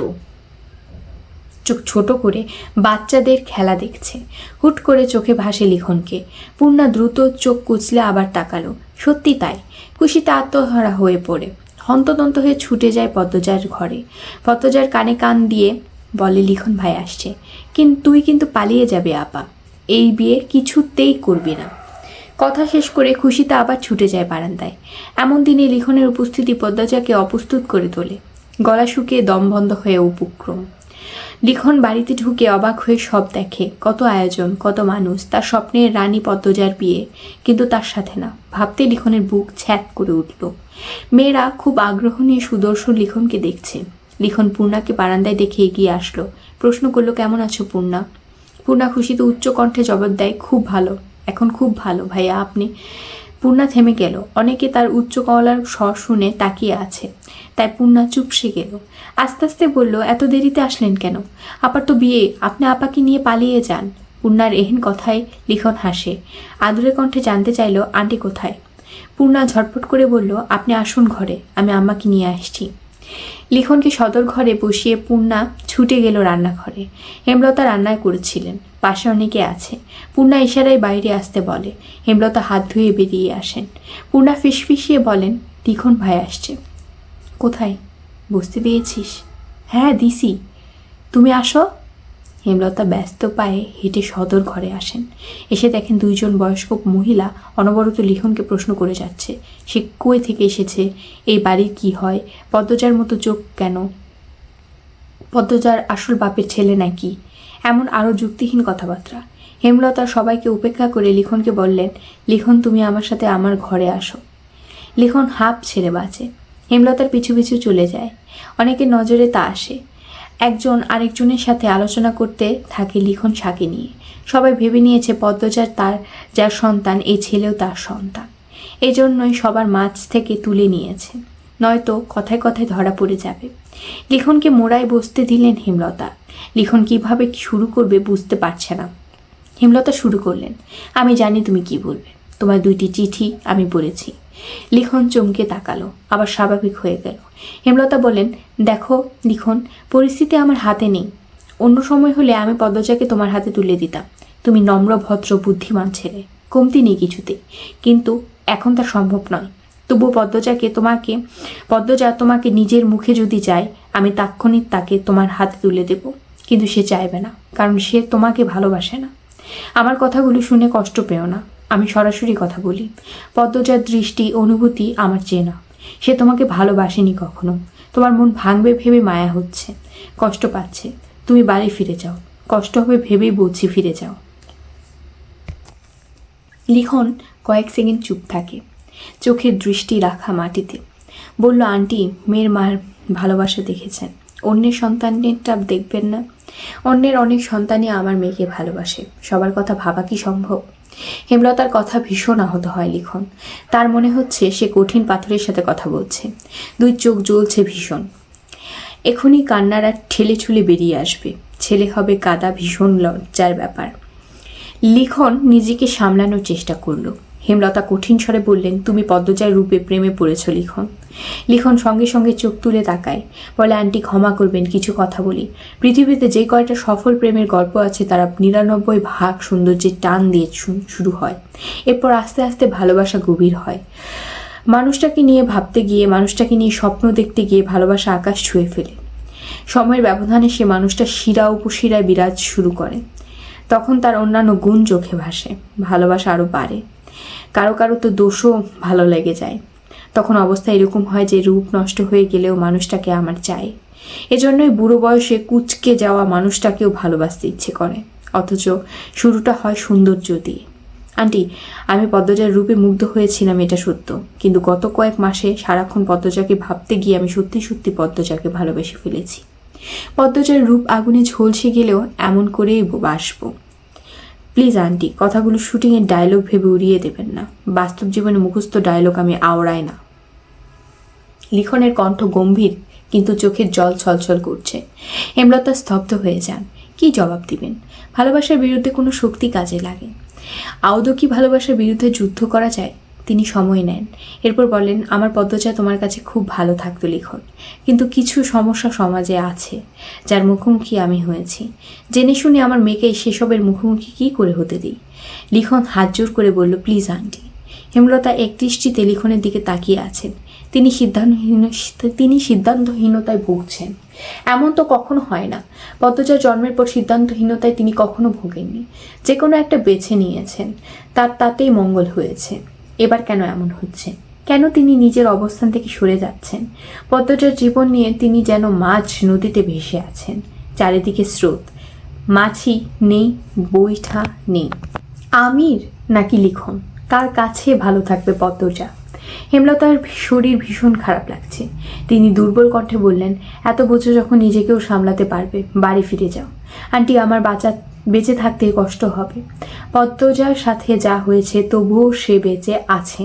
চোখ ছোট করে বাচ্চাদের খেলা দেখছে। হুট করে চোখে ভাসে লিখনকে। পূর্ণা দ্রুত চোখ কুচলে আবার তাকালো। সত্যি তাই, খুশিতে আত্মহারা হয়ে পড়ে হন্তদন্ত হয়ে ছুটে যায় পদ্মজার ঘরে। পদ্মজার কানে কান দিয়ে বলে, লিখন ভাই আসছে, তুই কিন্তু পালিয়ে যাবে আপা। এই বিয়ে কিছুতেই করবি না। কথা শেষ করে খুশিতে আবার ছুটে যায় বারান্দায়। এমন দিনে লিখনের উপস্থিতি পদ্মজাকে অপ্রস্তুত করে তোলে। গলা শুকিয়ে দম বন্ধ হয়ে উপক্রম। লিখন বাড়িতে ঢুকে অবাক হয়ে সব দেখে, কত আয়োজন, কত মানুষ, তার স্বপ্নের রানী পদ্মজার বিয়ে, কিন্তু তার সাথে না। ভাবতে লিখনের বুক ছ্যাঁত করে উঠল। মেয়েরা খুব আগ্রহ নিয়ে সুদর্শন লিখনকে দেখছে। লিখন পূর্ণাকে বারান্দায় দেখে এগিয়ে আসলো। প্রশ্ন করলো, কেমন আছো পূর্ণা? পূর্ণা খুশিতে উচ্চ কণ্ঠে জবাব দেয়, খুব ভালো, এখন খুব ভালো ভাইয়া, আপনি? পূর্ণা থেমে গেল। অনেকে তার উচ্চ গলার স্বর শুনে তাকিয়ে আছে, তাই পূর্ণা চুপসে গেল। আস্তে আস্তে বলল, এত দেরিতে আসলেন কেন? আপার তো বিয়ে, আপনি আপাকে নিয়ে পালিয়ে যান। পূর্ণার এহেন কথায় লিখন হাসে। আদুরে কণ্ঠে জানতে চাইল, আন্টি কোথায়? পূর্ণা ঝটপট করে বলল, আপনি আসুন ঘরে, আমি আম্মাকে নিয়ে আসছি। লিখনকে সদর ঘরে বসিয়ে পূর্ণা ছুটে গেল রান্নাঘরে। হেমলতা রান্নায় করেছিলেন, পাশে অনেকে আছে। পূর্ণা ইশারায় বাইরে আসতে বলে। হেমলতা হাত ধুয়ে বেরিয়ে আসেন। পূর্ণা ফিসফিসিয়ে বলেন, লিখন ভাই আসছে। কোথায়? বসতে দিয়েছিস? হ্যাঁ দিছি, তুমি আসো। হেমলতা ব্যস্ত পায়ে হেঁটে সদর ঘরে আসেন। এসে দেখেন দুইজন বয়স্ক মহিলা অনবরত লিখনকে প্রশ্ন করে যাচ্ছে। সে কই থেকে এসেছে, এই বাড়ির কি হয়, পদ্মজার মতো চোখ কেন, পদ্মজার আসল বাপের ছেলে নাকি, এমন আরও যুক্তিহীন কথাবার্তা। হেমলতা সবাইকে উপেক্ষা করে লিখনকে বললেন, লিখন তুমি আমার সাথে আমার ঘরে আসো। লিখন হাঁপ ছেড়ে বাঁচে। হেমলতার পিছু পিছু চলে যায়। অনেকের নজরে তা আসে। একজন আরেকজনের সাথে আলোচনা করতে থাকে লিখন শাকে নিয়ে। সবাই ভেবে নিয়েছে পদ্মজার যার সন্তান, এই ছেলেও তার সন্তান। এই জন্যই সবার মাঝ থেকে তুলে নিয়েছে, নয়তো কথায় কথায় ধরা পড়ে যাবে। লিখনকে মোড়ায় বসতে দিলেন হেমলতা। লিখন কিভাবে শুরু করবে বুঝতে পারছে না। হেমলতা শুরু করলেন, আমি জানি তুমি কি বলবে, তোমার 2টি চিঠি আমি পড়েছি। লিখন চমকে তাকালো, আবার স্বাভাবিক হয়ে গেল। হেমলতা বলেন, দেখো লিখন, পরিস্থিতি আমার হাতে নেই। অন্য সময় হলে আমি পদ্মজাকে তোমার হাতে তুলে দিতাম। তুমি নম্র, ভদ্র, বুদ্ধিমান ছেলে, কমতি নেই কিছুতেই, কিন্তু এখন তা সম্ভব নয়। তবু পদ্মজা তোমাকে নিজের মুখে যদি চায়, আমি তাৎক্ষণিক তাকে তোমার হাতে তুলে দেব, কিন্তু সে চাইবে না, কারণ সে তোমাকে ভালোবাসে না। আমার কথাগুলো শুনে কষ্ট পেও না, আমি সরাসরি কথা বলি। পদ্মজার দৃষ্টি, অনুভূতি আমার চেনা। সে তোমাকে ভালোবাসেনি কখনো। তোমার মন ভাঙবে ভেবে মায়া হচ্ছে, কষ্ট পাচ্ছে। তুমি বাড়ি ফিরে যাও, কষ্ট হবে ভেবেই বলছি, ফিরে যাও। লিখন কয়েক সেকেন্ড চুপ থাকে, চোখের দৃষ্টি রাখা মাটিতে। বলল, আন্টি, মেয়ের মার ভালোবাসা দেখেছেন, অন্যের সন্তানেরটা দেখবেন না? অন্যের অনেক সন্তানই আমার মেয়েকে ভালোবাসে, সবার কথা ভাবা কি সম্ভব? হেমলতার কথা ভীষণ আহত হয় লিখন। তার মনে হচ্ছে সে কঠিন পাথরের সাথে কথা বলছে। 2 চোখ জ্বলছে ভীষণ। এখনই কান্নারা ঠেলে ছুলে বেরিয়ে আসবে। ছেলে হবে কাদা, ভীষণ লজ্জার ব্যাপার। লিখন নিজেকে সামলানোর চেষ্টা করলো। হেমলতা কঠিন স্বরে বললেন, তুমি পদ্মজার রূপে প্রেমে পড়েছ লিখন। লিখন সঙ্গে সঙ্গে চোখ তুলে তাকায়, বলে, আন্টি ক্ষমা করবেন, কিছু কথা বলি। পৃথিবীতে যে কয়টা সফল প্রেমের গল্প আছে, তারা 99 ভাগ সৌন্দর্যের টান দিয়ে শুরু হয়, এরপর আস্তে আস্তে ভালোবাসা গভীর হয়। মানুষটাকে নিয়ে ভাবতে গিয়ে, মানুষটাকে নিয়ে স্বপ্ন দেখতে গিয়ে ভালোবাসা আকাশ ছুঁয়ে ফেলে। সময়ের ব্যবধানে সে মানুষটা শিরা উপশিরায় বিরাজ শুরু করে। তখন তার অন্যান্য গুণ চোখে ভাসে, ভালোবাসা আরও বাড়ে। কারো কারো তো দোষও ভালো লেগে যায়। তখন অবস্থা এরকম হয় যে রূপ নষ্ট হয়ে গেলেও মানুষটাকে আমার চাই। এজন্যই বুড়ো বয়সে কুঁচকে যাওয়া মানুষটাকেও ভালোবাসতে ইচ্ছে করে, অথচ শুরুটা হয় সৌন্দর্য দিয়ে। আন্টি, আমি পদ্মজার রূপে মুগ্ধ হয়েছিলাম, এটা সত্য, কিন্তু গত কয়েক মাসে সারাক্ষণ পদ্মজাকে ভাবতে গিয়ে আমি সত্যি সত্যি পদ্মজাকে ভালোবেসে ফেলেছি। পদ্মজার রূপ আগুনে ঝলসে গেলেও এমন করেই বাসবো। প্লিজ আন্টি, কথাগুলো শুটিংয়ের ডায়লগ ভেবে উড়িয়ে দেবেন না। বাস্তব জীবনে মুখস্থ ডায়লগ আমি আওড়াই না। লিখনের কণ্ঠ গম্ভীর, কিন্তু চোখের জল ছলছল করছে। হেমলতা স্তব্ধ হয়ে যান। কি জবাব দিবেন? ভালোবাসার বিরুদ্ধে কোনো শক্তি কাজে লাগে? আদৌ কি ভালোবাসার বিরুদ্ধে যুদ্ধ করা যায়? তিনি সময় নেন, এরপর বলেন, আমার পদ্মজা তোমার কাছে খুব ভালো থাকতো লিখন, কিন্তু কিছু সমস্যা সমাজে আছে যার মুখোমুখি আমি হয়েছি। জেনে শুনে আমার মেয়েকে সেসবের মুখোমুখি কী করে হতে দিই? লিখন হাত জোর করে বলল, প্লিজ আন্টি। হেমলতা এক দৃষ্টিতে লিখনের দিকে তাকিয়ে আছেন। তিনি সিদ্ধান্তহীনতায় ভুগছেন। এমন তো কখনো হয় না। পদ্মজার জন্মের পর সিদ্ধান্তহীনতায় তিনি কখনো ভোগেননি। যে কোনো একটা বেছে নিয়েছেন, তাতেই মঙ্গল হয়েছে। এবার কেন এমন হচ্ছে? কেন তিনি নিজের অবস্থান থেকে সরে যাচ্ছেন? পদ্মজার জীবন নিয়ে তিনি যেন মাঝ নদীতে ভেসে আছেন। চারিদিকে স্রোত, মাছি নেই, বৈঠা নেই। আমির নাকি লিখন, কার কাছে ভালো থাকবে পদ্মজা? হেমলতার শরীর ভীষণ খারাপ লাগছে। তিনি দুর্বল কণ্ঠে বললেন, এত বছর যখন নিজেকেও সামলাতে পারবে, বাড়ি ফিরে যাও। আন্টি, আমার বেঁচে থাকতে কষ্ট হবে। পদ্মজার সাথে যা হয়েছে তবুও সে বেঁচে আছে,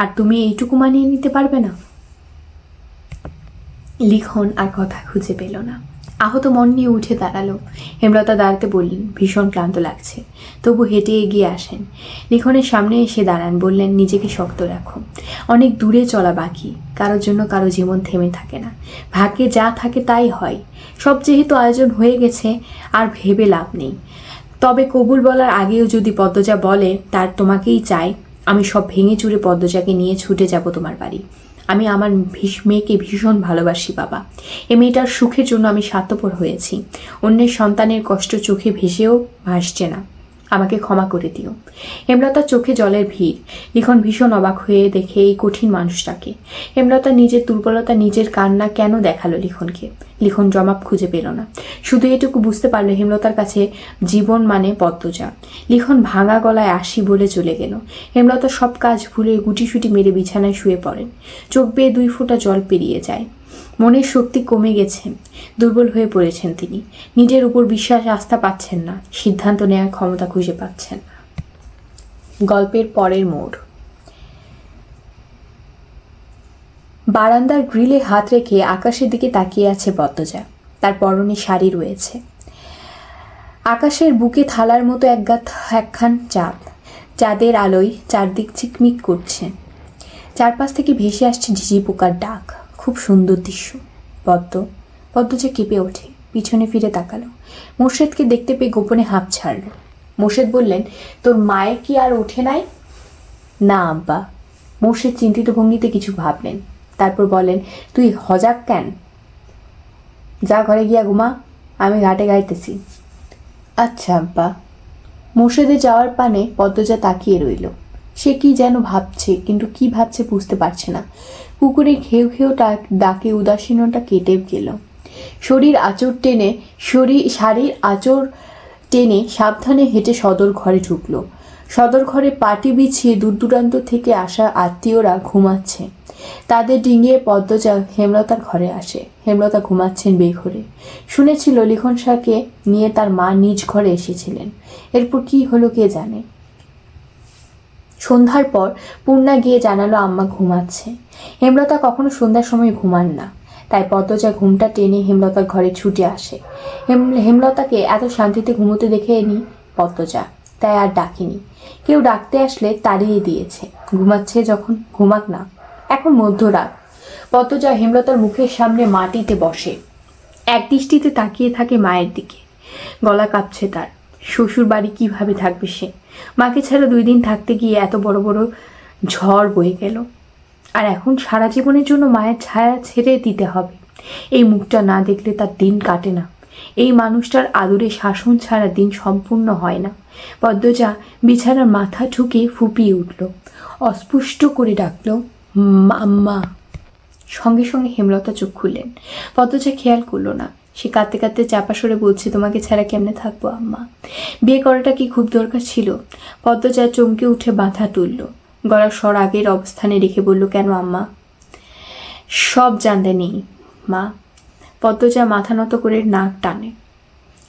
আর তুমি এইটুকু মানিয়ে নিতে পারবে না? লিখন আর কথা খুঁজে পেল না। আহত মন নিয়ে উঠে দাঁড়ালো। হেমলতা দাঁড়াতে বললেন, ভীষণ ক্লান্ত লাগছে। তবু হেঁটে এগিয়ে আসেন, লিখনের সামনে এসে দাঁড়ান। বললেন, নিজেকে শক্ত রাখো, অনেক দূরে চলা বাকি। কারোর জন্য কারো জীবন থেমে থাকে না, ভাগ্যে যা থাকে তাই হয়। সব যেহেতু আয়োজন হয়ে গেছে, আর ভেবে লাভ নেই। তবে কবুল বলার আগেও যদি পদ্মজা বলে তার তোমাকেই চাই, আমি সব ভেঙে চুরে পদ্মজাকে নিয়ে ছুটে যাব তোমার বাড়ি। আমি আমার মেয়েকে ভীষণ ভালোবাসি বাবা। এই মেয়েটার সুখের জন্য আমি স্বার্থপর হয়েছি। অন্যের সন্তানের কষ্ট চোখে ভেসেও ভাসছে না। আমাকে ক্ষমা করে দিও। হেমলতার চোখে জলের ভিড়। লিখন ভীষণ অবাক হয়ে দেখে এই কঠিন মানুষটাকে। হেমলতা নিজের দুর্বলতা, নিজের কান্না কেন দেখালো লিখনকে? লিখন জবাব খুঁজে পেল না। শুধু এটুকু বুঝতে পারলো, হেমলতার কাছে জীবন মানে পদ্মজা। লিখন ভাঙা গলায় আসি বলে চলে গেল। হেমলতা সব কাজ ভুলে গুটিসুটি মেরে বিছানায় শুয়ে পড়েন। চোখ বেয়ে 2 ফোঁটা জল পেরিয়ে যায়। মনের শক্তি কমে গেছে, দুর্বল হয়ে পড়েছেন তিনি। নিজের উপর বিশ্বাস, আস্থা পাচ্ছেন না, সিদ্ধান্ত নেওয়ার ক্ষমতা খুঁজে পাচ্ছেন না। গল্পের পরের মোড়। বারান্দার গ্রিলে হাত রেখে আকাশের দিকে তাকিয়ে আছে পদ্মজা। তার পরনে শাড়ি রয়েছে। আকাশের বুকে থালার মতো একখান চাঁদ। চাঁদের আলোয় চারদিক চিকমিক করছে। চারপাশ থেকে ভেসে আসছে ঝিঝি পোকার ডাক। খুব সুন্দর দৃশ্য। পদ্মজা কেঁপে ওঠে, পিছনে ফিরে তাকালো। মোর্শেদকে দেখতে পেয়ে গোপনে হাঁপ ছাড়ল। মোর্শেদ বললেন, তোর মায়ের কি আর ওঠে নাই? না আব্বা। মোর্শেদ চিন্তিত ভঙ্গিতে কিছু ভাবলেন, তারপর বলেন, তুই হজাক কেন? যা ঘরে গিয়া ঘুমা, আমি ঘাটে গাইতেছি। আচ্ছা আব্বা। মোর্শেদে যাওয়ার পানে পদ্মজা তাকিয়ে রইল। সে কি যেন ভাবছে, কিন্তু কি ভাবছে বুঝতে পারছে না। পুকুরে ঘেউ ঘেউ ডাকে উদাসীনতা কেটে গেল। শাড়ির আঁচড় টেনে সাবধানে হেঁটে সদর ঘরে ঢুকলো। সদর ঘরে পাটি বিছিয়ে দূর দূরান্ত থেকে আসা আত্মীয়রা ঘুমাচ্ছে। তাদের ডিঙিয়ে পদ্মজা হেমলতার ঘরে আসে। হেমলতা ঘুমাচ্ছেন বেঘরে। শুনেছিল লিখন শাহকে নিয়ে তার মা নিজ ঘরে এসেছিলেন। এরপর কি হলো কে জানে। সন্ধ্যার পর পূর্ণা গিয়ে জানালো আম্মা ঘুমাচ্ছে। হেমলতা কখনো সন্ধ্যার সময় ঘুমান না, তাই পদ্মজা ঘুমটা টেনে হেমলতার ঘরে ছুটে আসে। হেমলতাকে এত শান্তিতে ঘুমোতে দেখেনি পদ্মজা, তাই আর ডাকেনি। কেউ ডাকতে আসলে তাড়িয়ে দিয়েছে। ঘুমাচ্ছে যখন ঘুমাক না। এখন মধ্যরাত। পদ্মজা হেমলতার মুখের সামনে মাটিতে বসে, এক দৃষ্টিতে তাকিয়ে থাকে মায়ের দিকে। গলা কাঁপছে তার। শ্বশুর বাড়ি কিভাবে থাকবে সে? মাকে ছাড়া 2 দিন থাকতে গিয়ে এত বড় বড় ঝড় বয়ে গেল, আর এখন সারা জীবনের জন্য মায়ের ছায়া ছেড়ে দিতে হবে। এই মুখটা না দেখলে তার দিন কাটে না। এই মানুষটার আদরে শাসন ছাড়া দিন সম্পূর্ণ হয় না। পদ্মজা বিছানার মাথা ঠুকে ফুপিয়ে উঠল, অস্পষ্ট করে ডাকল, আম্মা। সঙ্গে সঙ্গে হেমলতা চোখ খুললেন। পদ্মজা খেয়াল করলো না। সে কাঁদতে কাঁদতে চাপা সরে বলছে, তোমাকে ছাড়া কেমনে থাকবো আম্মা? বিয়ে করাটা কি খুব দরকার ছিল? পদ্মজা চমকে উঠে মাথা তুলল, গলার স্বর আগের অবস্থানে রেখে বলল, কেন আম্মা? সব জানতে নেই মা। পদ্মজা মাথা নত করে নাক টানে।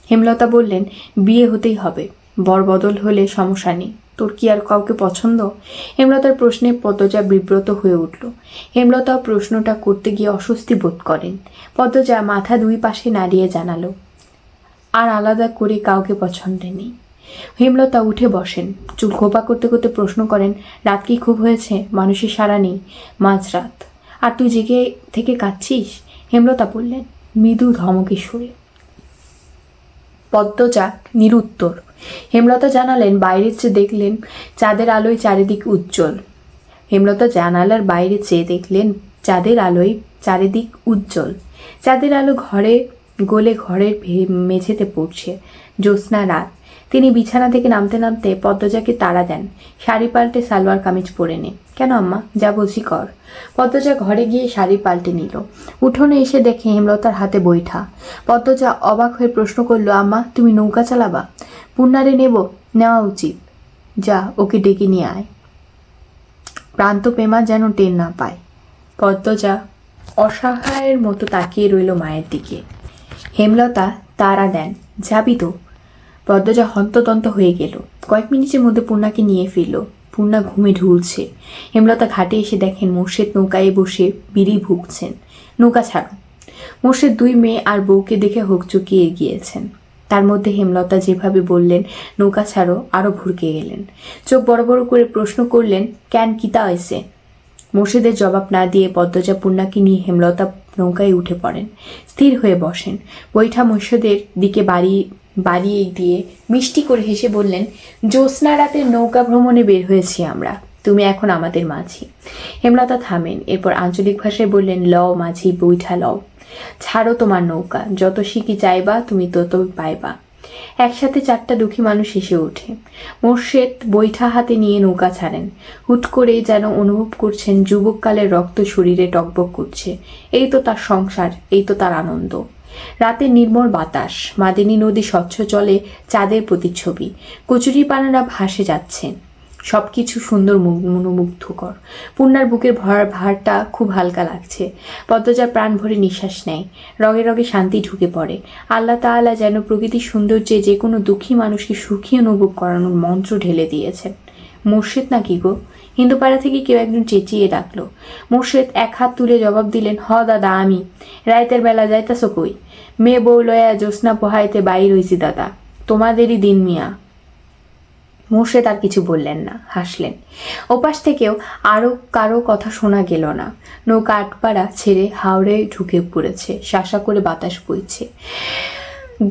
হেমলতা বললেন, বিয়ে হতেই হবে, বর বদল হলে সমস্যা নেই। তোর কি আর কাউকে পছন্দ? হেমলতার প্রশ্নে পদ্মজা বিব্রত হয়ে উঠল। হেমলতাও প্রশ্নটা করতে গিয়ে অস্বস্তি বোধ করেন। পদ্মজা মাথা 2 পাশে নাড়িয়ে জানালো, আর আলাদা করে কাউকে পছন্দ নেই। হেমলতা উঠে বসেন, চুল খোপা করতে করতে প্রশ্ন করেন, রাত কি খুব হয়েছে? মানুষের সাড়া নেই, মাঝরাত, আর তুই জেগে থেকে কাঁদছিস? হেমলতা বললেন মৃদু ধমকে সুরে। পদ্মজা নিরুত্তর। হেমলতা জানালেন বাইরে চেয়ে দেখলেন চাঁদের আলোয় চারিদিক উজ্জ্বল। হেমলতা জানালার বাইরে চেয়ে দেখলেন চাঁদের আলোয় চারিদিক উজ্জ্বল। চাঁদের আলো ঘরে গলে ঘরের মেঝেতে পড়ছে। জ্যোৎস্না রাত। তিনি বিছানা থেকে নামতে নামতে পদ্মজাকে তাড়া দেন, শাড়ি পাল্টে সালোয়ার কামিজ পরে নে। কেন আম্মা, যা বলছি কর। পদ্মজা ঘরে গিয়ে শাড়ি পাল্টে নিল। উঠোনে এসে দেখে হেমলতার হাতে বৈঠা। পদ্মজা অবাক হয়ে প্রশ্ন করলো, আম্মা তুমি নৌকা চালাবা? পুন্নারে নেওয়া উচিত। যা, ওকে ডেকে নিয়ে আয়। প্রান্ত প্রেমা যেন টের না পায়। পদ্মজা অসহায়ের মতো তাকিয়ে রইল মায়ের দিকে। হেমলতা তাড়া দেন, যাবি তো? পদ্মজা হন্তদন্ত হয়ে গেল। কয়েক মিনিটের মধ্যে পূর্ণাকে নিয়ে ফিরল। পূর্ণা ঘুমে ঢুলছে। হেমলতা ঘাটে এসে দেখেন মোর্শেদ নৌকায় বসে বিড়ি ভুগছেন। নৌকা ছাড়ো। মোর্শেদ 2 মেয়ে আর বউকে দেখে হকচকিয়ে গিয়েছেন। তার মধ্যে হেমলতা যেভাবে বললেন নৌকা ছাড়ো, আরো ভুরকে গেলেন। চোখ বড় বড় করে প্রশ্ন করলেন, ক্যান কিতা হয়েছে? মোর্শেদের জবাব না দিয়ে পদ্মজা পূর্ণাকে নিয়ে হেমলতা নৌকায় উঠে পড়েন। স্থির হয়ে বসেন। বৈঠা মোর্শেদের দিকে বাড়িয়ে দিয়ে মিষ্টি করে হেসে বললেন, জ্যোৎস্না রাতের নৌকা ভ্রমণে বের হয়েছি আমরা, তুমি এখন আমাদের মাঝি। হেমলতা থামেন, এরপর আঞ্চলিক ভাষায় বললেন, লও মাঝি বৈঠা লও, ছাড়ো তোমার নৌকা, যত শিখি চাইবা তুমি তত পাইবা। একসাথে 4টা দুঃখী মানুষ এসে ওঠে। মোর্শেদ বৈঠা হাতে নিয়ে নৌকা ছাড়েন। হুট করে যেন অনুভব করছেন যুবককালের রক্ত শরীরে টকবক করছে। এই তো তার সংসার, এই তো তার আনন্দ। রাতের নির্মল বাতাস, মাদিনী নদী স্বচ্ছ জলে চাঁদের প্রতিচ্ছবি, কচুরিপানারা ভাসে যাচ্ছেন। সবকিছু সুন্দর মনোমুগ্ধকর। পূর্ণার বুকের ভারটা খুব হালকা লাগছে। পদ্মজা প্রাণ ভরে নিঃশ্বাস নেয়। রগে রগে শান্তি ঢুকে পড়ে। আল্লাহ তাআলা যেন প্রকৃতির সৌন্দর্যে যে কোনো দুঃখী মানুষকে সুখী অনুভব করানোর মন্ত্র ঢেলে দিয়েছেন। মোর্শেদ নাকি গো? হিন্দুপাড়া থেকে কেউ একজন চেঁচিয়ে ডাকলো। মোর্শেদ এক হাত তুলে জবাব দিলেন, হ দাদা আমি। রাইতের বেলা যাইতাছ কই? মেয়ে বউ লয়া জ্যোৎস্না পোহাইতে বাইর হইছি দাদা, তোমাদেরই দিন মিয়া। মোর্শেদ আর কিছু বললেন না, হাসলেন। ওপাশ থেকেও আরো কারো কথা শোনা গেল না। নৌকা আটপাড়া ছেড়ে হাওড়ে ঢুকে পড়েছে। শাসা করে বাতাস বইছে,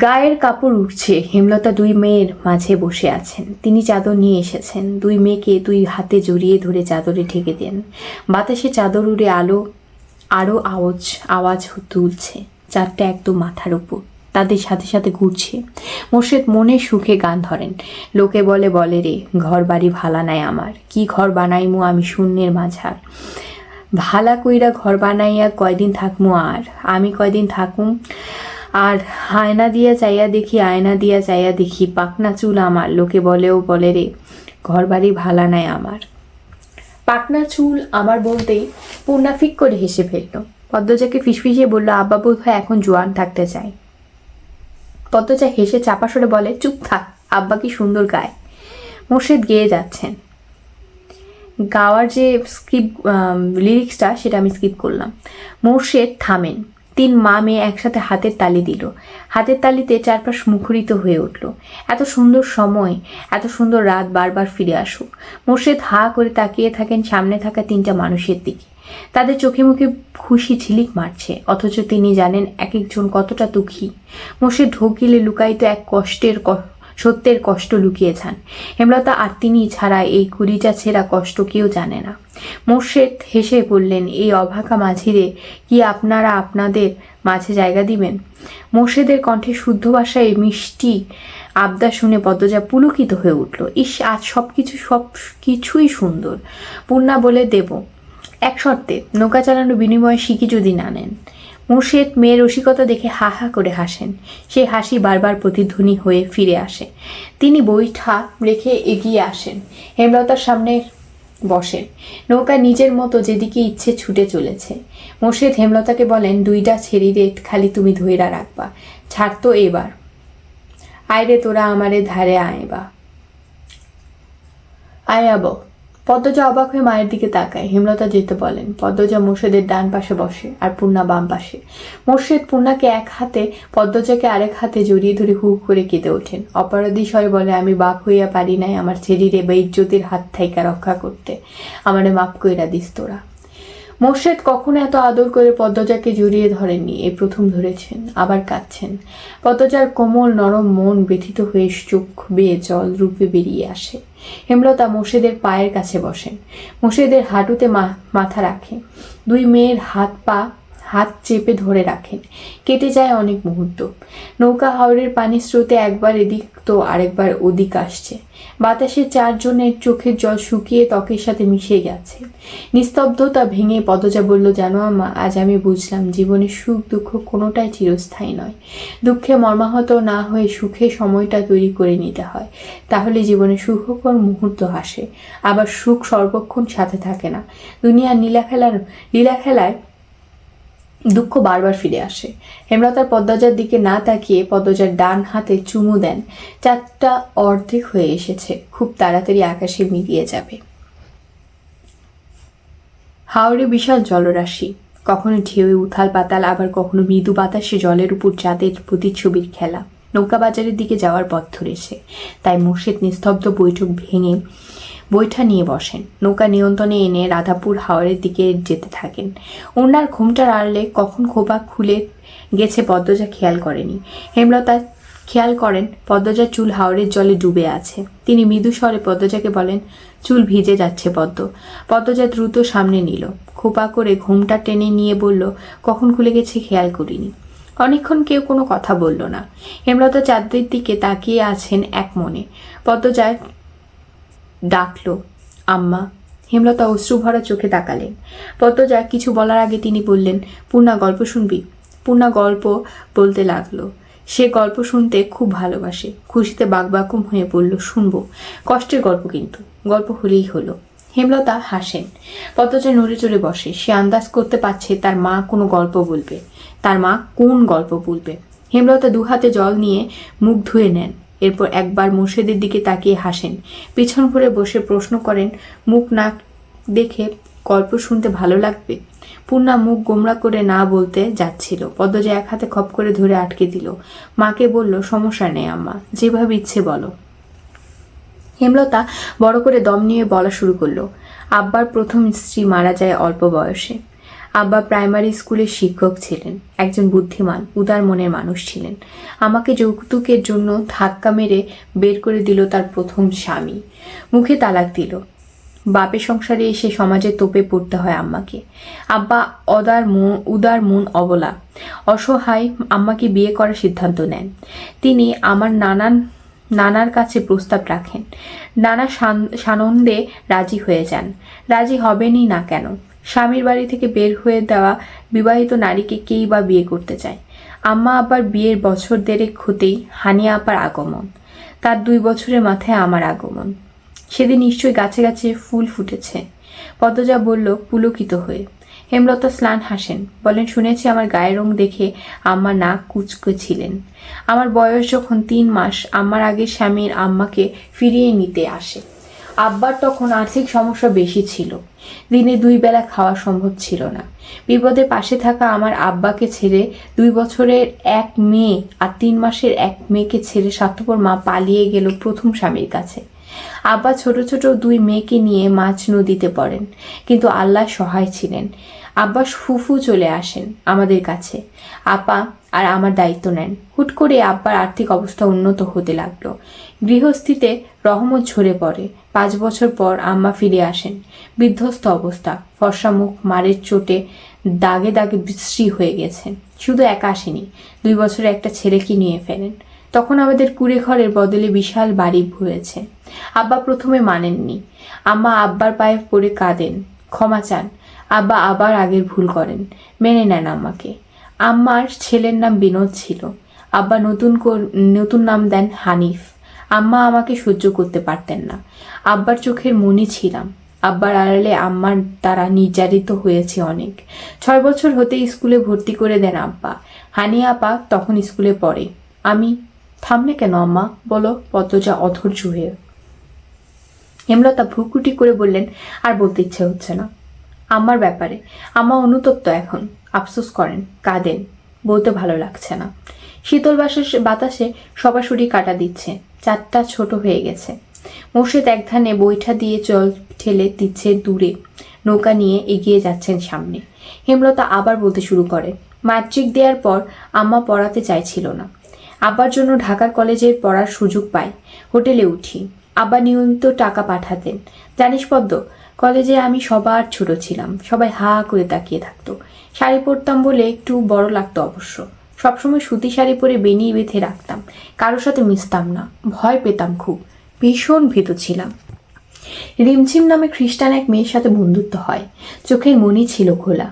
গায়ের কাপড় উঠছে। হেমলতা 2 মেয়ের মাঝে বসে আছেন। তিনি চাদর নিয়ে এসেছেন। 2 মেয়েকে 2 হাতে জড়িয়ে ধরে চাদরে ঢেকে দেন। বাতাসে চাদর উড়ে আরো আওয়াজ তুলছে। 4টা একদম মাথার উপর, তাদের সাথে সাথে ঘুরছে। মোর্শেদ মনে সুখে গান ধরেন, লোকে বলে রে, ঘর বাড়ি ভালা নাই আমার, কি ঘর বানাইমু আমি শূন্যের মাঝার। ভালা কইরা ঘর বানাইয়া কয়দিন থাকমু আর, আমি কয়দিন থাকুম আর। আয়না দিয়া চাইয়া দেখি, পাকনা চুল আমার, লোকে বলে রে, ঘর বাড়ি ভালা নাই আমার। পাকনা চুল আমার বলতেই পূর্ণা ফিক করে হেসে ফেলল। পদ্মজাকে ফিসফিসিয়ে বলল, আব্বা বোধ হয় এখন জোয়ান থাকতে চায়। পদ্মজা হেসে চাপা সরে বলে, চুপ থাক, আব্বা কি সুন্দর গায়। মোর্শেদ গেয়ে যাচ্ছেন। গাওয়ার যে লিরিক্সটা সেটা আমি স্কিপ করলাম। মোর্শেদ থামেন। 3 মা মেয়ে একসাথে হাতের তালি দিল। হাতের তালিতে চারপাশ মুখরিত হয়ে উঠল। এত সুন্দর সময়, এত সুন্দর রাত বারবার ফিরে আসুক। মোর্শেদ হা করে তাকিয়ে থাকেন সামনে থাকা 3টা মানুষের দিকে। তাদের চোখে মুখে খুশি ঝিলিক মারছে, অথচ তিনি জানেন এক একজন কতটা দুঃখী। মোর্শেদ ঢোক গিলে লুকায়িত এক সত্যের কষ্ট লুকিয়ে যান। হেমলতা আর তিনি ছাড়া এই কুড়িটা ছেঁড়া কষ্ট কেউ জানে না। মোর্শেদ হেসে বললেন, এই অভাগা মাঝিরে কি আপনারা আপনাদের মাঝে জায়গা দিবেন? মোর্শেদের কণ্ঠে শুদ্ধ ভাষায় মিষ্টি আবদার শুনে পদ্মজা পুলকিত হয়ে উঠল। ইস, আজ সবকিছুই সুন্দর। পূর্ণা বলে, দেব, এক শর্তে, নৌকা চালানোর বিনিময়ে শিখি যদি না নেন। মোর্শেদ মেয়ের রসিকতা দেখে হা হা করে হাসেন। সেই হাসি বারবার প্রতিধ্বনি হয়ে ফিরে আসে। তিনি বৈঠা রেখে এগিয়ে আসেন, হেমলতার সামনে বসেন। নৌকা নিজের মতো যেদিকে ইচ্ছে ছুটে চলেছে। মোর্শেদ হেমলতাকে বলেন, 2টা ছেড়ি রে, খালি তুমি ধইরা রাখবা, ছাড়তো এবার। আয়রে তোরা আমারে ধারে আয়বা, আয়াব। পদ্মজা অবাক হয়ে মায়ের দিকে তাকায়। হেমলতা যেতে বলেন। পদ্মজা মোর্শেদের ডান পাশে বসে আর পূর্ণা বাম পাশে। মোর্শেদ পূর্ণাকে এক হাতে, পদ্মজাকে আরেক হাতে জড়িয়ে ধরে হু করে কেঁদে ওঠেন। অপরাধী স্বরে বলে, আমি বাপ হইয়া পারি নাই আমার ছেড়িরে বা ইজ্জতের হাত থাইকা রক্ষা করতে, আমারে মাপ কইরা দিস তোরা। মোর্শেদ কখনো এত আদর করে পদ্মজাকে জড়িয়ে ধরেননি, এই প্রথম ধরেছেন, আবার কাঁদছেন। পদ্মজার কোমল নরম মন ব্যথিত হয়ে চোখ বেয়ে জল রূপে বেরিয়ে আসে। হেমলতা মোর্শেদের পায়ের কাছে বসেন, মোর্শেদের হাঁটুতে মাথা রাখে, দুই মেয়ের হাত চেপে ধরে রাখেন। কেটে যায় অনেক মুহূর্ত। নৌকা হাওরের পানির স্রোতে একবার এদিক তো আরেকবার ওদিক আসছে। বাতাসে চারজনের চোখের জল শুকিয়ে ত্বকের সাথে মিশে গেছে। নিস্তব্ধতা ভেঙে পদ্মজা বলল, জানো আম্মা, আজ আমি বুঝলাম জীবনের সুখ দুঃখ কোনোটাই চিরস্থায়ী নয়। দুঃখে মর্মাহত না হয়ে সুখে সময়টা তৈরি করে নিতে হয়, তাহলে জীবনে সুখকর মুহূর্ত আসে। আবার সুখ সর্বক্ষণ সাথে থাকে না। দুনিয়ার লীলা খেলায় দুঃখ বারবার ফিরে আসে। হেমলতার পদ্মজার দিকে না তাকিয়ে পদ্মজার ডান হাতে চুমু দেন। চাঁদটা অর্ধেক হয়ে এসেছে, খুব তাড়াতাড়ি আকাশে মিলিয়ে যাবে। হাওরে বিশাল জলরাশি, কখনো ঢেউয়ে উথাল পাতাল, আবার কখনো মৃদু বাতাসে জলের উপর চাঁদের প্রতিচ্ছবির খেলা। নৌকা বাজারের দিকে যাওয়ার পথ ধরেছে, তাই মোর্শেদ নিস্তব্ধ বৈঠক ভেঙে বৈঠা নিয়ে বসেন। নৌকা নিয়ন্ত্রণে এনে রাধাপুর হাওরের দিকে যেতে থাকেন। ওনার ঘুমটার আড়লে কখন খোপা খুলে গেছে পদ্মজা খেয়াল করেনি। হেমলতা খেয়াল করেন পদ্মজার চুল হাওরের জলে ডুবে আছে। তিনি মৃদু স্বরে পদ্মজাকে বলেন, চুল ভিজে যাচ্ছে পদ্ম। পদ্মজা দ্রুত সামনে নিল, খোপা করে ঘুমটা টেনে নিয়ে বলল, কখন খুলে গেছে খেয়াল করিনি। অনেকক্ষণ কেউ কোনো কথা বলল না। হেমলতা চাঁদের দিকে তাকিয়ে আছেন এক মনে। পদ্মজা ডাকলো, আম্মা। হেমলতা অশ্রু ভরা চোখে তাকালেন। পদ্মজা কিছু বলার আগে তিনি বললেন, পূর্ণা, গল্প শুনবি? পূর্ণা গল্প বলতে লাগলো। সে গল্প শুনতে খুব ভালোবাসে। খুশিতে বাকবাকুম হয়ে বলল, শুনবো, কষ্টের গল্প কিন্তু, গল্প হলেই হলো। হেমলতা হাসেন। পদ্মজা নড়ে চড়ে বসে। সে আন্দাজ করতে পারছে তার মা কোনো গল্প বলবে। তার মা কোন গল্প বলবে? হেমলতা দুহাতে জল নিয়ে মুখ ধুয়ে নেন, এরপর একবার মোর্শেদের দিকে তাকিয়ে হাসেন। পিছন ঘুরে বসে প্রশ্ন করেন, মুখ না দেখে গল্প শুনতে ভালো লাগবে? পূর্ণা মুখ গোমরা করে না বলতে যাচ্ছিল। পদ্মজা এক হাতে খপ করে ধরে আটকে দিল। মাকে বলল, সমস্যা নেই আম্মা, যেভাবে ইচ্ছে বলো। হেমলতা বড় করে দম নিয়ে বলা শুরু করলো। আব্বার প্রথম স্ত্রী মারা যায় অল্প বয়সে। আব্বা প্রাইমারি স্কুলের শিক্ষক ছিলেন, একজন বুদ্ধিমান উদার মনের মানুষ ছিলেন। আমাকে যৌতুকের জন্য ধাক্কা মেরে বের করে দিল তার প্রথম স্বামী, মুখে তালাক দিল। বাপের সংসারে এসে সমাজে তোপে পড়তে হয় আম্মাকে। আব্বা উদার মন অবলা, অসহায় আম্মাকে বিয়ে করার সিদ্ধান্ত নেন। তিনি আমার নানার কাছে প্রস্তাব রাখেন। নানা সানন্দে রাজি হয়ে যান। রাজি হবেনই না কেন? স্বামীর বাড়ি থেকে বের হয়ে দেওয়া বিবাহিত নারীকে কেই বা বিয়ে করতে চায়। আম্মা আবার বিয়ের বছর দেড়েক হতেই হানিয়া আপার আগমন। তার 2 বছরের মাথায় আমার আগমন। সেদিন নিশ্চয়ই গাছে গাছে ফুল ফুটেছে। পদ্মজা বলল পুলকিত হয়ে। হেমলতা স্নান হাসেন, বলেন, শুনেছি আমার গায়ের রং দেখে আম্মা নাক কুচকে ছিলেন। আমার বয়স যখন 3 মাস, আম্মার আগের স্বামীর আম্মাকে ফিরিয়ে নিতে আসে। আব্বার তখন আর্থিক সমস্যা বেশি ছিল, দিনে 2 বেলা খাওয়া সম্ভব ছিল না। বিপদে পাশে থাকা আমার আব্বাকে ছেড়ে 2 বছরের এক মেয়ে আর 3 মাসের এক মেয়েকে ছেড়ে স্বার্থপর মা পালিয়ে গেল প্রথম স্বামীর কাছে। আব্বা ছোট ছোট 2 মেয়েকে নিয়ে মাছ নদীতে পড়েন, কিন্তু আল্লাহ সহায় ছিলেন। আব্বা ফুফু চলে আসেন আমাদের কাছে। আপা আর আমার দায়িত্ব নেন। হুট করে আব্বার আর্থিক অবস্থা উন্নত হতে লাগলো। গৃহস্থিতে রহমত ঝরে পড়ে। 5 বছর পর আম্মা ফিরে আসেন। বিধ্বস্ত অবস্থা, ফর্সা মুখ মারের চোটে দাগে দাগে বিশ্রী হয়ে গেছেন। শুধু একা আসেনি, 2 বছরে একটা ছেলেকে নিয়ে ফেলেন। তখন আমাদের কুড়ে ঘরের বদলে বিশাল বাড়ি হয়েছে। আব্বা প্রথমে মানেননি। আম্মা আব্বার পায়ে পড়ে কাঁদেন, ক্ষমা চান। আব্বা আবার আগের ভুল করেন, মেনে নেন আম্মাকে। আম্মার ছেলের নাম বিনোদ ছিল। আব্বা নতুন নাম দেন হানিফ। আম্মা আমাকে সহ্য করতে পারতেন না। আব্বার চোখের মনি ছিলাম। আব্বার আড়ালে আম্মার দ্বারা নির্যাতিত হয়েছে অনেক। 6 বছর হতে স্কুলে ভর্তি করে দেন আব্বা। হানিয়া আপা তখন স্কুলে পড়ে। আমি থামলে কেন আম্মা, বলো? পদ্মজা অধৈর্য হয়ে। হেমলতা ভ্রুকুটি করে বললেন, আর বলতে ইচ্ছে হচ্ছে না আম্মার ব্যাপারে। আম্মা অনুতপ্ত এখন, আফসোস করেন, কাঁদেন, বলতে ভালো লাগছে না। শীতল বাতাসে সবার শরীর কাটা দিচ্ছে। চাঁদটা ছোট হয়ে গেছে। মোর্শেদ এক ধানে বৈঠা দিয়ে জল ঠেলে দিচ্ছে দূরে। নৌকা নিয়ে এগিয়ে যাচ্ছেন সামনে। হেমলতা আবার বলতে শুরু করে, ম্যাট্রিক দেওয়ার পর আম্মা পড়াতে চাইছিল না। আব্বার জন্য ঢাকার কলেজে পড়ার সুযোগ পাই, হোটেলে উঠি। আব্বা নিয়মিত টাকা পাঠাতেন। জানিস পদ্ম, কলেজে আমি সবার ছোট ছিলাম, সবাই হা করে তাকিয়ে থাকতো। শাড়ি পরতাম বলে একটু বড় লাগতো অবশ্য। সবসময় সুতি শাড়ি পরে বেনিয়ে বেঁধে রাখতাম, কারোর সাথে মিশতাম না, ভয় পেতাম খুব, ভীষণ ভীত ছিলাম। রিমঝিম নামে খ্রিস্টান এক মেয়ের সাথে বন্ধুত্ব হয়, চোখের মনি ছিল খোলা।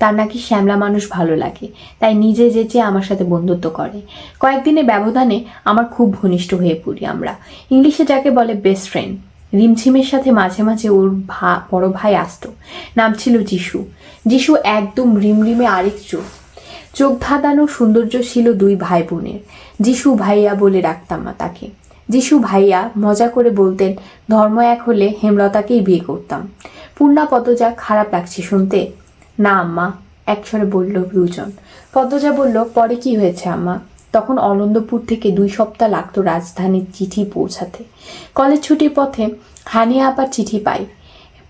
তার নাকি শ্যামলা মানুষ ভালো লাগে, তাই নিজে যেচে আমার সাথে বন্ধুত্ব করে। কয়েকদিনের ব্যবধানে আমার খুব ঘনিষ্ঠ হয়ে পড়ি আমরা, ইংলিশে যাকে বলে বেস্ট ফ্রেন্ড। রিমঝিমের সাথে মাঝে মাঝে ওর বড় ভাই আসতো, নাম ছিল যিশু। যিশু একদম রিমরিমে আরেক চোখ ধাঁধানো সৌন্দর্য ছিল দুই ভাই বোনের। যিশু ভাইয়া বলে ডাকতাম তাকে। যিশু ভাইয়া মজা করে বলতেন, ধর্ম এক হলে হেমলতাকেই বিয়ে করতাম। পূর্ণা পদ্মজা, খারাপ লাগছে শুনতে? না আম্মা, একস্বরে বলল দুজন। পদ্মজা বলল, পরে কি হয়েছে আম্মা? তখন অলন্দপুর থেকে 2 সপ্তাহ লাগতো রাজধানীর চিঠি পৌঁছাতে। কলেজ ছুটির পথে হানিয়া আপার চিঠি পাই,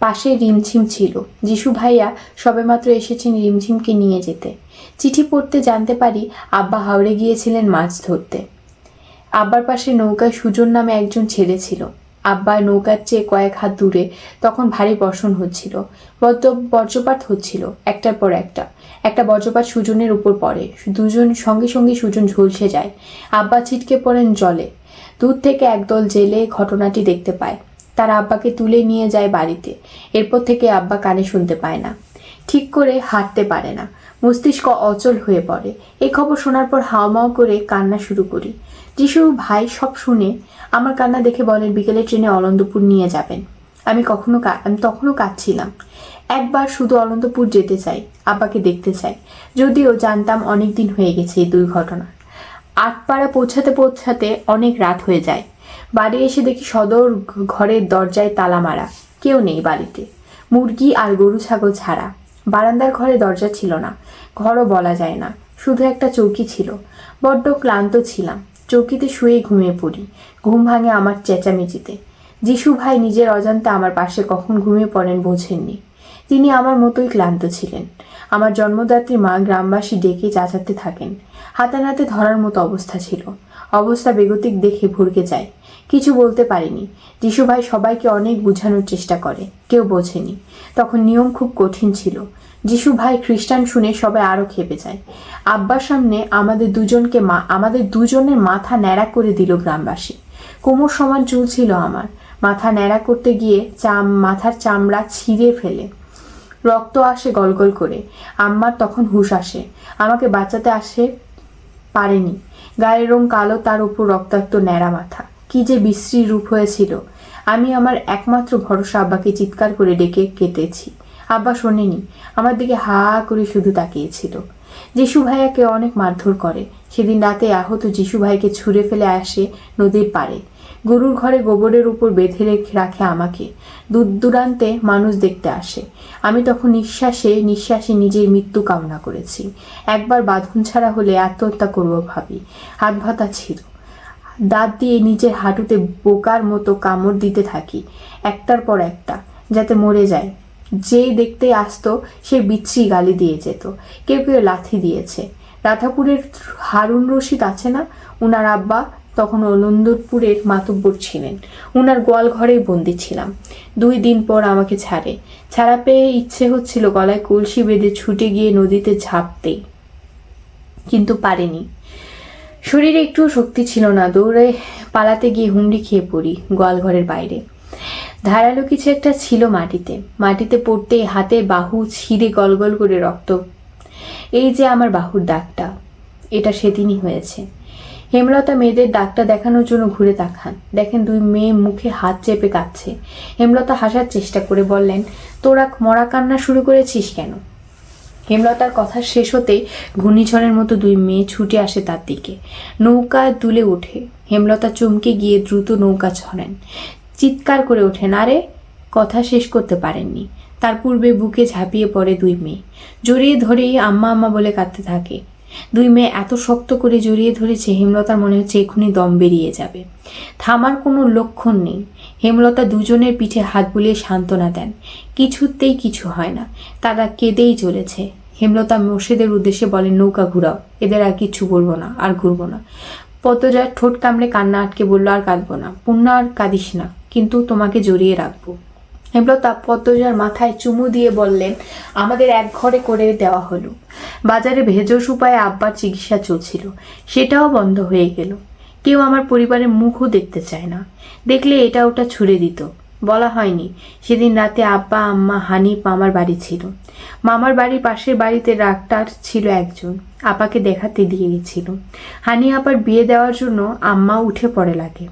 পাশে রিমঝিম ছিল। যিশু ভাইয়া সবেমাত্র এসেছেন রিমঝিমকে নিয়ে যেতে। চিঠি পড়তে জানতে পারি আব্বা হাওড়ে গিয়েছিলেন মাছ ধরতে। আব্বার পাশে নৌকায় সুজন নামে একজন ছেলে ছিল। আব্বা নৌকার চেয়ে কয়েক হাত দূরে। তখন ভারী বর্ষণ হচ্ছিল, বজ্রপাত হচ্ছিল, একটার পর একটা বজ্রপাত সুজনের উপর পড়ে। দুজন সঙ্গে সঙ্গে সুজন ঝলসে যায়। আব্বা ছিটকে পড়েন জলে। দূর থেকে একদল জেলে ঘটনাটি দেখতে পায়। তারা আব্বাকে তুলে নিয়ে যায় বাড়িতে। এরপর থেকে আব্বা কানে শুনতে পায় না, ঠিক করে হাঁটতে পারে না, মস্তিষ্ক অচল হয়ে পড়ে। এই খবর শোনার পর হাওমাও করে কান্না শুরু করি। যিশু ভাই সব শুনে আমার কান্না দেখে বলেন, বিকেলে ট্রেনে অলন্দপুর নিয়ে যাবেন। আমি তখনও কাঁদছিলাম। একবার শুধু অলন্দপুর যেতে চাই, আব্বাকে দেখতে চাই। যদিও জানতাম অনেক দিন হয়ে গেছে এই দুর্ঘটনা। আটপাড়া পৌঁছাতে পৌঁছাতে অনেক রাত হয়ে যায়। বাড়ি এসে দেখি সদর ঘরের দরজায় তালা মারা, কেউ নেই বাড়িতে, মুরগি আর গরু ছাগল ছাড়া। বারান্দার ঘরে দরজা ছিল না, ঘরও বলা যায় না, শুধু একটা চৌকি ছিল। বড্ড ক্লান্ত ছিলাম, চৌকিতে শুয়ে ঘুমিয়ে পড়ি। ঘুম ভাঙে আমার চেঁচামেচিতে। যিশু ভাই নিজের অজান্তে আমার পাশে কখন ঘুমিয়ে পড়েন বোঝেননি। তিনি আমার মতোই ক্লান্ত ছিলেন। আমার জন্মদাত্রী মা গ্রামবাসী ডেকে চাচাতে থাকেন। হাতে ধরার মতো অবস্থা ছিল। অবস্থা বেগতিক দেখে ভরকে যায়। কিছু বলতে পারিনি। যিশু ভাই সবাইকে অনেক বোঝানোর চেষ্টা করে, কেউ বোঝেনি। তখন নিয়ম খুব কঠিন ছিল। যিশু ভাই খ্রিস্টান শুনে সবাই আরো খেপে যায়। আব্বার সামনে আমাদের দুজনের মাথা ন্যাড়া করে দিল গ্রামবাসী। কোমর সমান চুল ছিল আমার। মাথা ন্যাড়া করতে গিয়ে মাথার চামড়া ছিঁড়ে ফেলে রক্ত আসে গলগল করে। আম্মার তখন হুঁশ আসে, আমাকে বাঁচাতে পারেনি। গায়ের রং কালো, তার উপর রক্তাক্ত ন্যাড়া মাথা। কি যে বিশ্রী রূপ হয়েছিল। আমি আমার একমাত্র ভরসা আব্বাকে চিৎকার করে ডেকে কেটেছি। আব্বা শোনেনি, আমার দিকে হা করে শুধু তাকিয়েছিল। যিশু ভাইয়াকে অনেক মারধর করে। সেদিন রাতে আহত যিশু ভাইকে ছুঁড়ে ফেলে আসে নদীর পাড়ে। গরুর ঘরে গোবরের উপর বেঁধে রাখে আমাকে। দূর দূরান্তে মানুষ দেখতে আসে। আমি তখন নিঃশ্বাসে নিজের মৃত্যু কামনা করেছি। একবার বাঁধন ছাড়া হলে আত্মহত্যা করবো ভাবি। হাত ভাতা ছিল। দাঁত দিয়ে নিজের হাঁটুতে বোকার মতো কামড় দিতে থাকি, একটার পর একটা, যাতে মরে যায়। যেই দেখতে আসতো সে বিচ্ছিরি গালি দিয়ে যেত। কেউ কেউ লাথি দিয়েছে। রাধাপুরের হারুন রশিদ আছে না, উনার আব্বা তখন অলন্দপুরের মাতব্বর ছিলেন। উনার গোয়াল ঘরেই বন্দি ছিলাম। 2 দিন পর আমাকে ছাড়া পেয়ে ইচ্ছে হচ্ছিল গলায় কলসি বেঁধে ছুটে গিয়ে নদীতে ঝাঁপতেই, কিন্তু পারিনি। শরীরে একটুও শক্তি ছিল না। দৌড়ে পালাতে গিয়ে হুমড়ি খেয়ে পড়ি গোয়াল ঘরের বাইরে। ধারালো কিছু একটা ছিল মাটিতে পড়তে হাতে বাহু ছিঁড়ে গলগল করে রক্ত। এই যে আমার বাহুর দাগটা, এটা সেদিনই হয়েছে। হেমলতা মেয়েদের ডাক্তার দেখানোর জন্য ঘুরে তাকান, দেখেন 2 মেয়ে মুখে হাত চেপে কাঁদছে। হেমলতা হাসার চেষ্টা করে বললেন, তোরা মরা কান্না শুরু করেছিস কেন? হেমলতার কথা শেষ হতেই ঘূর্ণিঝড়ের মতো 2 মেয়ে ছুটে আসে তার দিকে। নৌকা দুলে ওঠে। হেমলতা চমকে গিয়ে দ্রুত নৌকা ছড়েন, চিৎকার করে ওঠেন, আরে! কথা শেষ করতে পারেননি। তার পূর্বে বুকে ঝাঁপিয়ে পড়ে 2 মেয়ে, জড়িয়ে ধরেই আম্মা আম্মা বলে কাঁদতে থাকে। দুই মেয়ে এত শক্ত করে জড়িয়ে ধরেছে হেমলতার মনে হচ্ছে এক্ষুনি দম বেরিয়ে যাবে। থামার কোনো লক্ষণ নেই। হেমলতা দুজনের পিঠে হাত বুলিয়ে সান্ত্বনা দেন। কিছুতেই কিছু হয় না, তারা কেঁদেই চলেছে। হেমলতা মোর্শেদের উদ্দেশ্যে বলেন, নৌকা ঘুরাও, এদের আর কিচ্ছু বলবো না, আর ঘুরবো না। পদ্মজা ঠোঁট কামড়ে কান্না আটকে বলল, আর কাঁদবো না পূর্ণা, আর কাঁদিস না, কিন্তু তোমাকে জড়িয়ে রাখবো। হেমলতা পদ্মজার মাথায় চুমু দিয়ে বললেন, আমাদের এক ঘরে করে দেওয়া হলো। বাজারে ভেষজ উপায়ে আব্বার চিকিৎসা চলছিল, সেটাও বন্ধ হয়ে গেল। কেউ আমার পরিবারের মুখও দেখতে চায় না, দেখলে এটা ওটা ছুড়ে দিত। বলা হয়নি, সেদিন রাতে আব্বা, আম্মা, হানিফ মামার বাড়ি ছিল। মামার বাড়ির পাশের বাড়িতে ডাক্তার ছিল একজন, আপাকে দেখাতে দিয়ে গেছিল। হানি আপার বিয়ে দেওয়ার জন্য আম্মা উঠে পড়ে লাগে।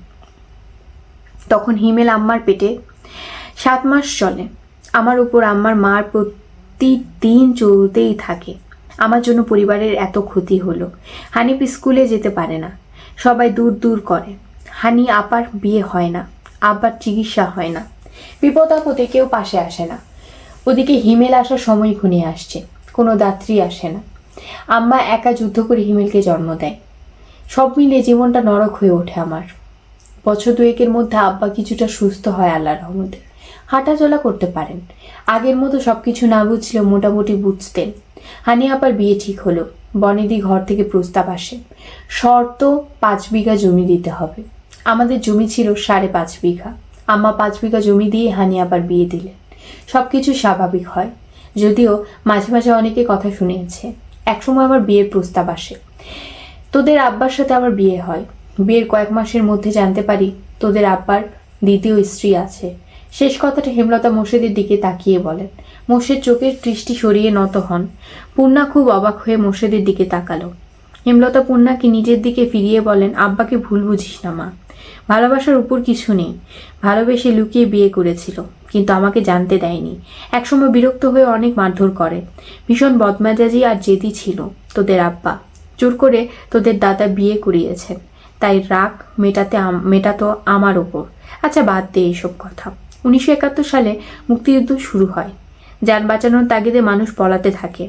তখন হিমেল আম্মার পেটে 7 মাস চলে। আমার উপর আম্মার মার প্রতিদিন চলতেই থাকে। আমার জন্য পরিবারের এত ক্ষতি হলো। হানিফ স্কুলে যেতে পারে না, সবাই দূর দূর করে। হানি আপার বিয়ে হয় না, আব্বার চিকিৎসা হয় না। বিপদ আপদে কেউ পাশে আসে না। ওদিকে হিমেল আসার সময় ঘনিয়ে আসছে, কোনো দাত্রী আসে না। আম্মা একা যুদ্ধ করে হিমেলকে জন্ম দেয়। সব মিলে জীবনটা নরক হয়ে ওঠে আমার। বছর 2-এর মধ্যে আব্বা কিছুটা সুস্থ হয় আল্লাহর রহমতে, হাঁটা চলা করতে পারেন। আগের মতো সবকিছু না বুঝলেও মোটামুটি বুঝতেন। হানি আপার বিয়ে ঠিক হলো। বনেদি ঘর থেকে প্রস্তাব আসে, শর্ত 5 বিঘা জমি দিতে হবে। আমাদের জমি ছিল 5.5 বিঘা। আম্মা 5 বিঘা জমি দিয়ে হানি আপার বিয়ে দিলেন। সবকিছু স্বাভাবিক হয়, যদিও মাঝে মাঝে অনেকে কথা শুনিয়েছে। একসময় আমার বিয়ের প্রস্তাব আসে, তোদের আব্বার সাথে আমার বিয়ে হয়। বিয়ের কয়েক মাসের মধ্যে জানতে পারি তোদের আব্বার দ্বিতীয় স্ত্রী আছে। শেষ কথাটা হেমলতা মোর্শেদের দিকে তাকিয়ে বলেন। মোর্শেদ চোখের দৃষ্টি সরিয়ে নত হন। পূর্ণা খুব অবাক হয়ে মোর্শেদের দিকে তাকালো। হেমলতা পূর্ণাকে নিজের দিকে ফিরিয়ে বলেন, আব্বাকে ভুল বুঝিস না মা, ভালোবাসার উপর কিছু নেই। ভালোবেসে লুকিয়ে বিয়ে করেছিল, কিন্তু আমাকে জানতে দেয়নি। একসময় বিরক্ত হয়ে অনেক মারধর করে। ভীষণ বদমেজাজি আর জেদি ছিল তোদের আব্বা। জোর করে তোদের দাদা বিয়ে করিয়েছেন, তাই রাগ মেটাতো আমার ওপর। আচ্ছা বাদ দে এইসব কথা। 1971 সালে মুক্তিযুদ্ধ শুরু হয়। যান বাঁচানোর তাগিদে মানুষ পলাতে থাকে।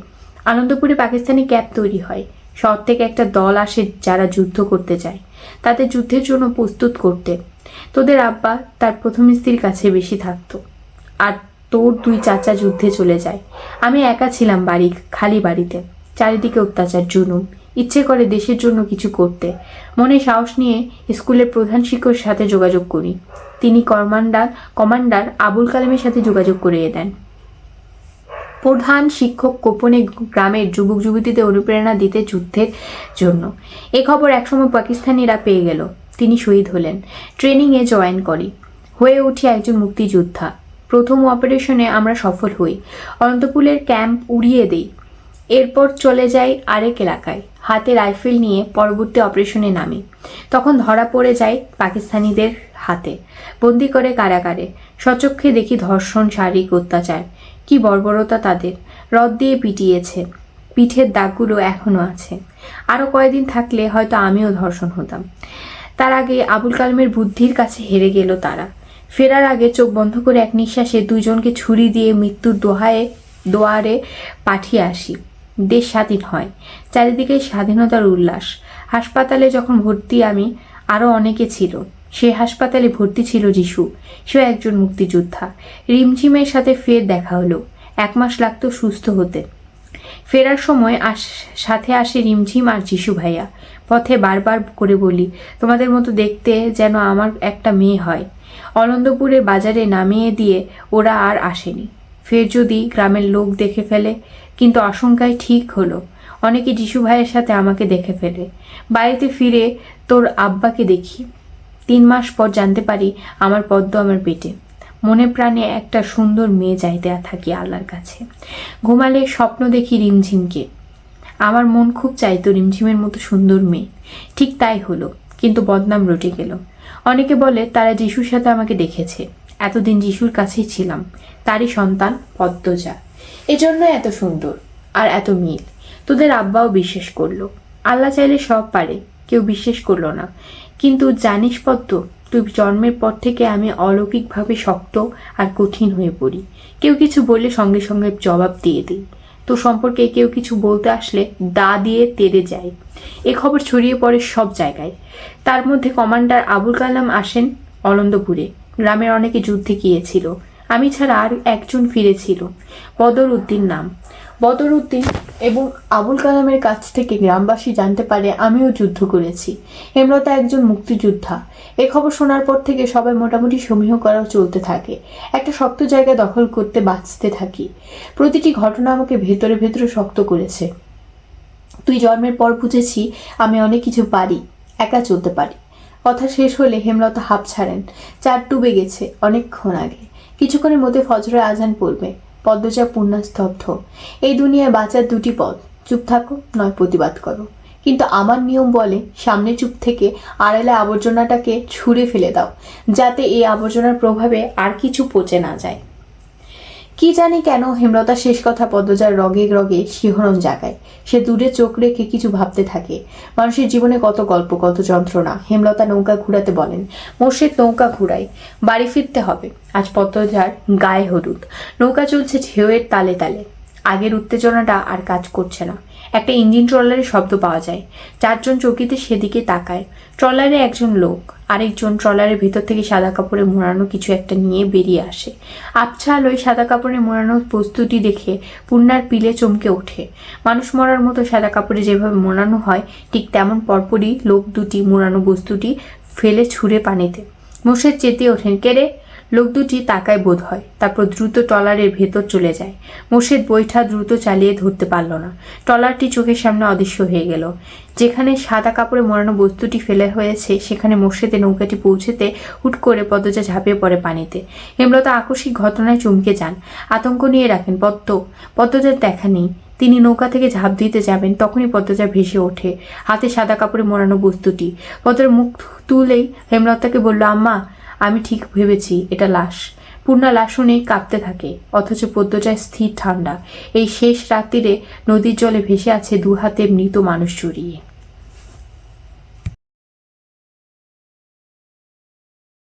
আনন্দপুরে পাকিস্তানি ক্যাম্প তৈরি হয়। শহর থেকে একটা দল আসে যারা যুদ্ধ করতে চায়, তাদের যুদ্ধের জন্য প্রস্তুত করতে। তোদের আব্বা তার প্রথম স্ত্রীর কাছে বেশি থাকতো, আর তোর 2 চাচা যুদ্ধে চলে যায়। আমি একা ছিলাম খালি বাড়িতে। চারিদিকে অত্যাচার, জুলুম। ইচ্ছে করে দেশের জন্য কিছু করতে। মনে সাহস নিয়ে স্কুলের প্রধান শিক্ষকের সাথে যোগাযোগ করি। তিনি কমান্ডার আবুল কালামের সাথে যোগাযোগ করিয়ে দেন। প্রধান শিক্ষক গোপনে গ্রামের যুবক যুবতীদের অনুপ্রেরণা দিতে যুদ্ধের জন্য। এ খবর একসময় পাকিস্তানিরা পেয়ে গেল। তিনি শহীদ হলেন। ট্রেনিংয়ে জয়েন করি, হয়ে উঠি একজন মুক্তিযোদ্ধা। প্রথম অপারেশনে আমরা সফল হই, অনন্তপুরের ক্যাম্প উড়িয়ে দেই। এরপর চলে যাই আরেক এলাকায়, হাতে রাইফেল নিয়ে পরবর্তী অপারেশনে নামি। তখন ধরা পড়ে যায় পাকিস্তানিদের হাতে, বন্দি করে কারাগারে। সচক্ষে দেখি ধর্ষণ, শারীরিক অত্যাচার। কি বর্বরতা তাদের! রড দিয়ে পিটিয়েছে, পিঠের দাগগুলো এখনো আছে। আরও কয়েকদিন থাকলে হয়তো আমিও ধর্ষণ হতাম। তার আগে আবুল কালামের বুদ্ধির কাছে হেরে গেল তারা। ফেরার আগে চোখ বন্ধ করে এক নিঃশ্বাসে 2 জনকে ছুরি দিয়ে মৃত্যুর দোয়ারে পাঠিয়ে আসি। দেশ স্বাধীন হয়, চারিদিকে স্বাধীনতার উল্লাস। হাসপাতালে যখন ভর্তি আমি, আরও অনেকে ছিল। সেই হাসপাতালে ভর্তি ছিল যিশু, সেও একজন মুক্তিযোদ্ধা। রিমঝিমের সাথে ফের দেখা হলো। 1 মাস লাগতো সুস্থ হতে। ফেরার সময় সাথে আসে রিমঝিম আর যিশু ভাইয়া। পথে বারবার করে বলি, তোমাদের মতো দেখতে যেন আমার একটা মেয়ে হয়। অনন্তপুরের বাজারে নামিয়ে দিয়ে ওরা আর আসেনি। ফের যদি গ্রামের লোক দেখে ফেলে, কিন্তু আশঙ্কায় ঠিক হলো। অনেকে যিশু ভাইয়ের সাথে আমাকে দেখে ফেলে। বাড়িতে ফিরে তোর আব্বাকে দেখি। 3 মাস পর জানতে পারি আমার পদ্ম আমার পেটে। মনে প্রাণে একটা সুন্দর মেয়ে চাইতে থাকি আল্লাহর কাছে। ঘুমালে স্বপ্ন দেখি রিমঝিমকে। আমার মন খুব চাইতো রিমঝিমের মতো সুন্দর মেয়ে। ঠিক তাই হলো, কিন্তু বদনাম রটে গেল। অনেকে বলে তারা যিশুর সাথে আমাকে দেখেছে। এতদিন যিশুর কাছেই ছিলাম, তারই সন্তান পদ্মজা। এজন্য এত সুন্দর আর এত মিল। তোদের আব্বাও বিশ্বাস করলো। আল্লাহ চাইলে সব পারে, কেউ বিশ্বাস করলো না। কিন্তু জানিস পদ্ম, তুই জন্মের পর থেকে আমি অলৌকিকভাবে শক্ত আর কঠিন হয়ে পড়ি। কেউ কিছু বললে সঙ্গে সঙ্গে জবাব দিয়ে দিই। তো সম্পর্কে কেউ কিছু বলতে আসলে দা দিয়ে তেড়ে যায়। এ খবর ছড়িয়ে পড়ে সব জায়গায়। তার মধ্যে কমান্ডার আবুল কালাম আসেন অনন্দপুরে। গ্রামের অনেকে যুদ্ধে গিয়েছিল, আমি ছাড়া আর একজন ফিরেছিল, বদর উদ্দিন নাম। বদর উদ্দিন এবং আবুল কালামের কাছ থেকে গ্রামবাসী জানতে পারে আমিও যুদ্ধ করেছি। হেমলতা একজন মুক্তিযোদ্ধা। এ খবর শোনার পর থেকে সবাই মোটামুটি সমীহ করাও চলতে থাকে। একটা শক্ত জায়গা দখল করতে বাঁচতে থাকি। প্রতিটি ঘটনা আমাকে ভেতরে ভেতরে শক্ত করেছে। তুই জন্মের পর বুঝেছি আমি অনেক কিছু পারি, একা চলতে পারি। কথা শেষ হলে হেমলতা হাঁপ ছাড়েন। চাঁদ ডুবে গেছে অনেকক্ষণ আগে। কিছুক্ষণের মধ্যে ফজরের আজান পড়বে। পদ্মজা পূর্ণা স্তব্ধ। এই দুনিয়ায় বাঁচার দুটি পথ, চুপ থাকো নয় প্রতিবাদ করো। কিন্তু আমার নিয়ম বলে সামনে চুপ থেকে আড়ালে আবর্জনাটাকে ছুঁড়ে ফেলে দাও, যাতে এই আবর্জনার প্রভাবে আর কিছু পচে না যায়। কি জানি কেন হেমলতার শেষ কথা পদ্মজার রগে রগে শিহরণ জাগায়। সে দূরে চোখ রেখে কিছু ভাবতে থাকে। মানুষের জীবনে কত গল্প, কত যন্ত্রণা। হেমলতা নৌকা ঘুরাতে বলেন। মোর্শেদ নৌকা ঘুরায়। বাড়ি ফিরতে হবে। আজ পদ্মজার গায়ে হলুদ। নৌকা চলছে ঢেউয়ের তালে তালে। আগের উত্তেজনাটা আর কাজ করছে না। একটা ইঞ্জিন ট্রলারের শব্দ পাওয়া যায়। 4 জন চৌকিতে সেদিকে তাকায়। ট্রলারে একজন লোক, আরেকজন ট্রলারের ভেতর থেকে সাদা কাপড়ে মোড়ানো কিছু একটা নিয়ে বেরিয়ে আসে। আবছা আলোয় সাদা কাপড়ে মোড়ানো বস্তুটি দেখে পূর্ণার পিলে চমকে ওঠে। মানুষ মরার মতো সাদা কাপড়ে যেভাবে মোড়ানো হয় ঠিক তেমন পরপরই লোক দুটি মোড়ানো বস্তুটি ফেলে ছুঁড়ে পানিতে। মোর্শেদ চেতিয়ে ওঠেন, কে রে? লোক দুটি তাকায় বোধ হয়, তারপর দ্রুত ট্রলারের ভেতর চলে যায়। মোর্শেদ বৈঠা দ্রুত চালিয়ে ধরতে পারল না। ট্রলারটি চোখের সামনে অদৃশ্য হয়ে গেল। যেখানে সাদা কাপড়ে মোড়ানো বস্তুটি ফেলে হয়েছে সেখানে মোর্শেদের নৌকাটি পৌঁছেতে হুট করে পদ্মজা ঝাঁপিয়ে পড়ে পানিতে। হেমলতা আকস্মিক ঘটনায় চমকে যান। আতঙ্ক নিয়ে রাখেন, পদ্মজার দেখা নেই। তিনি নৌকা থেকে ঝাঁপ দিতে যাবেন, তখনই পদ্মজা ভেসে ওঠে, হাতে সাদা কাপড়ে মোড়ানো বস্তুটি। পদ্মার মুখ তুলেই হেমলতাকে বলল, আম্মা, আমি ঠিক ভেবেছি এটা লাশ। পূর্ণা লাশ শুনে কাঁপতে থাকে, অথচ পদ্মজায় স্থির ঠান্ডা। এই শেষ রাত্রিরে নদীর জলে ভেসে আছে 2 হাতে মৃত মানুষ জড়িয়ে।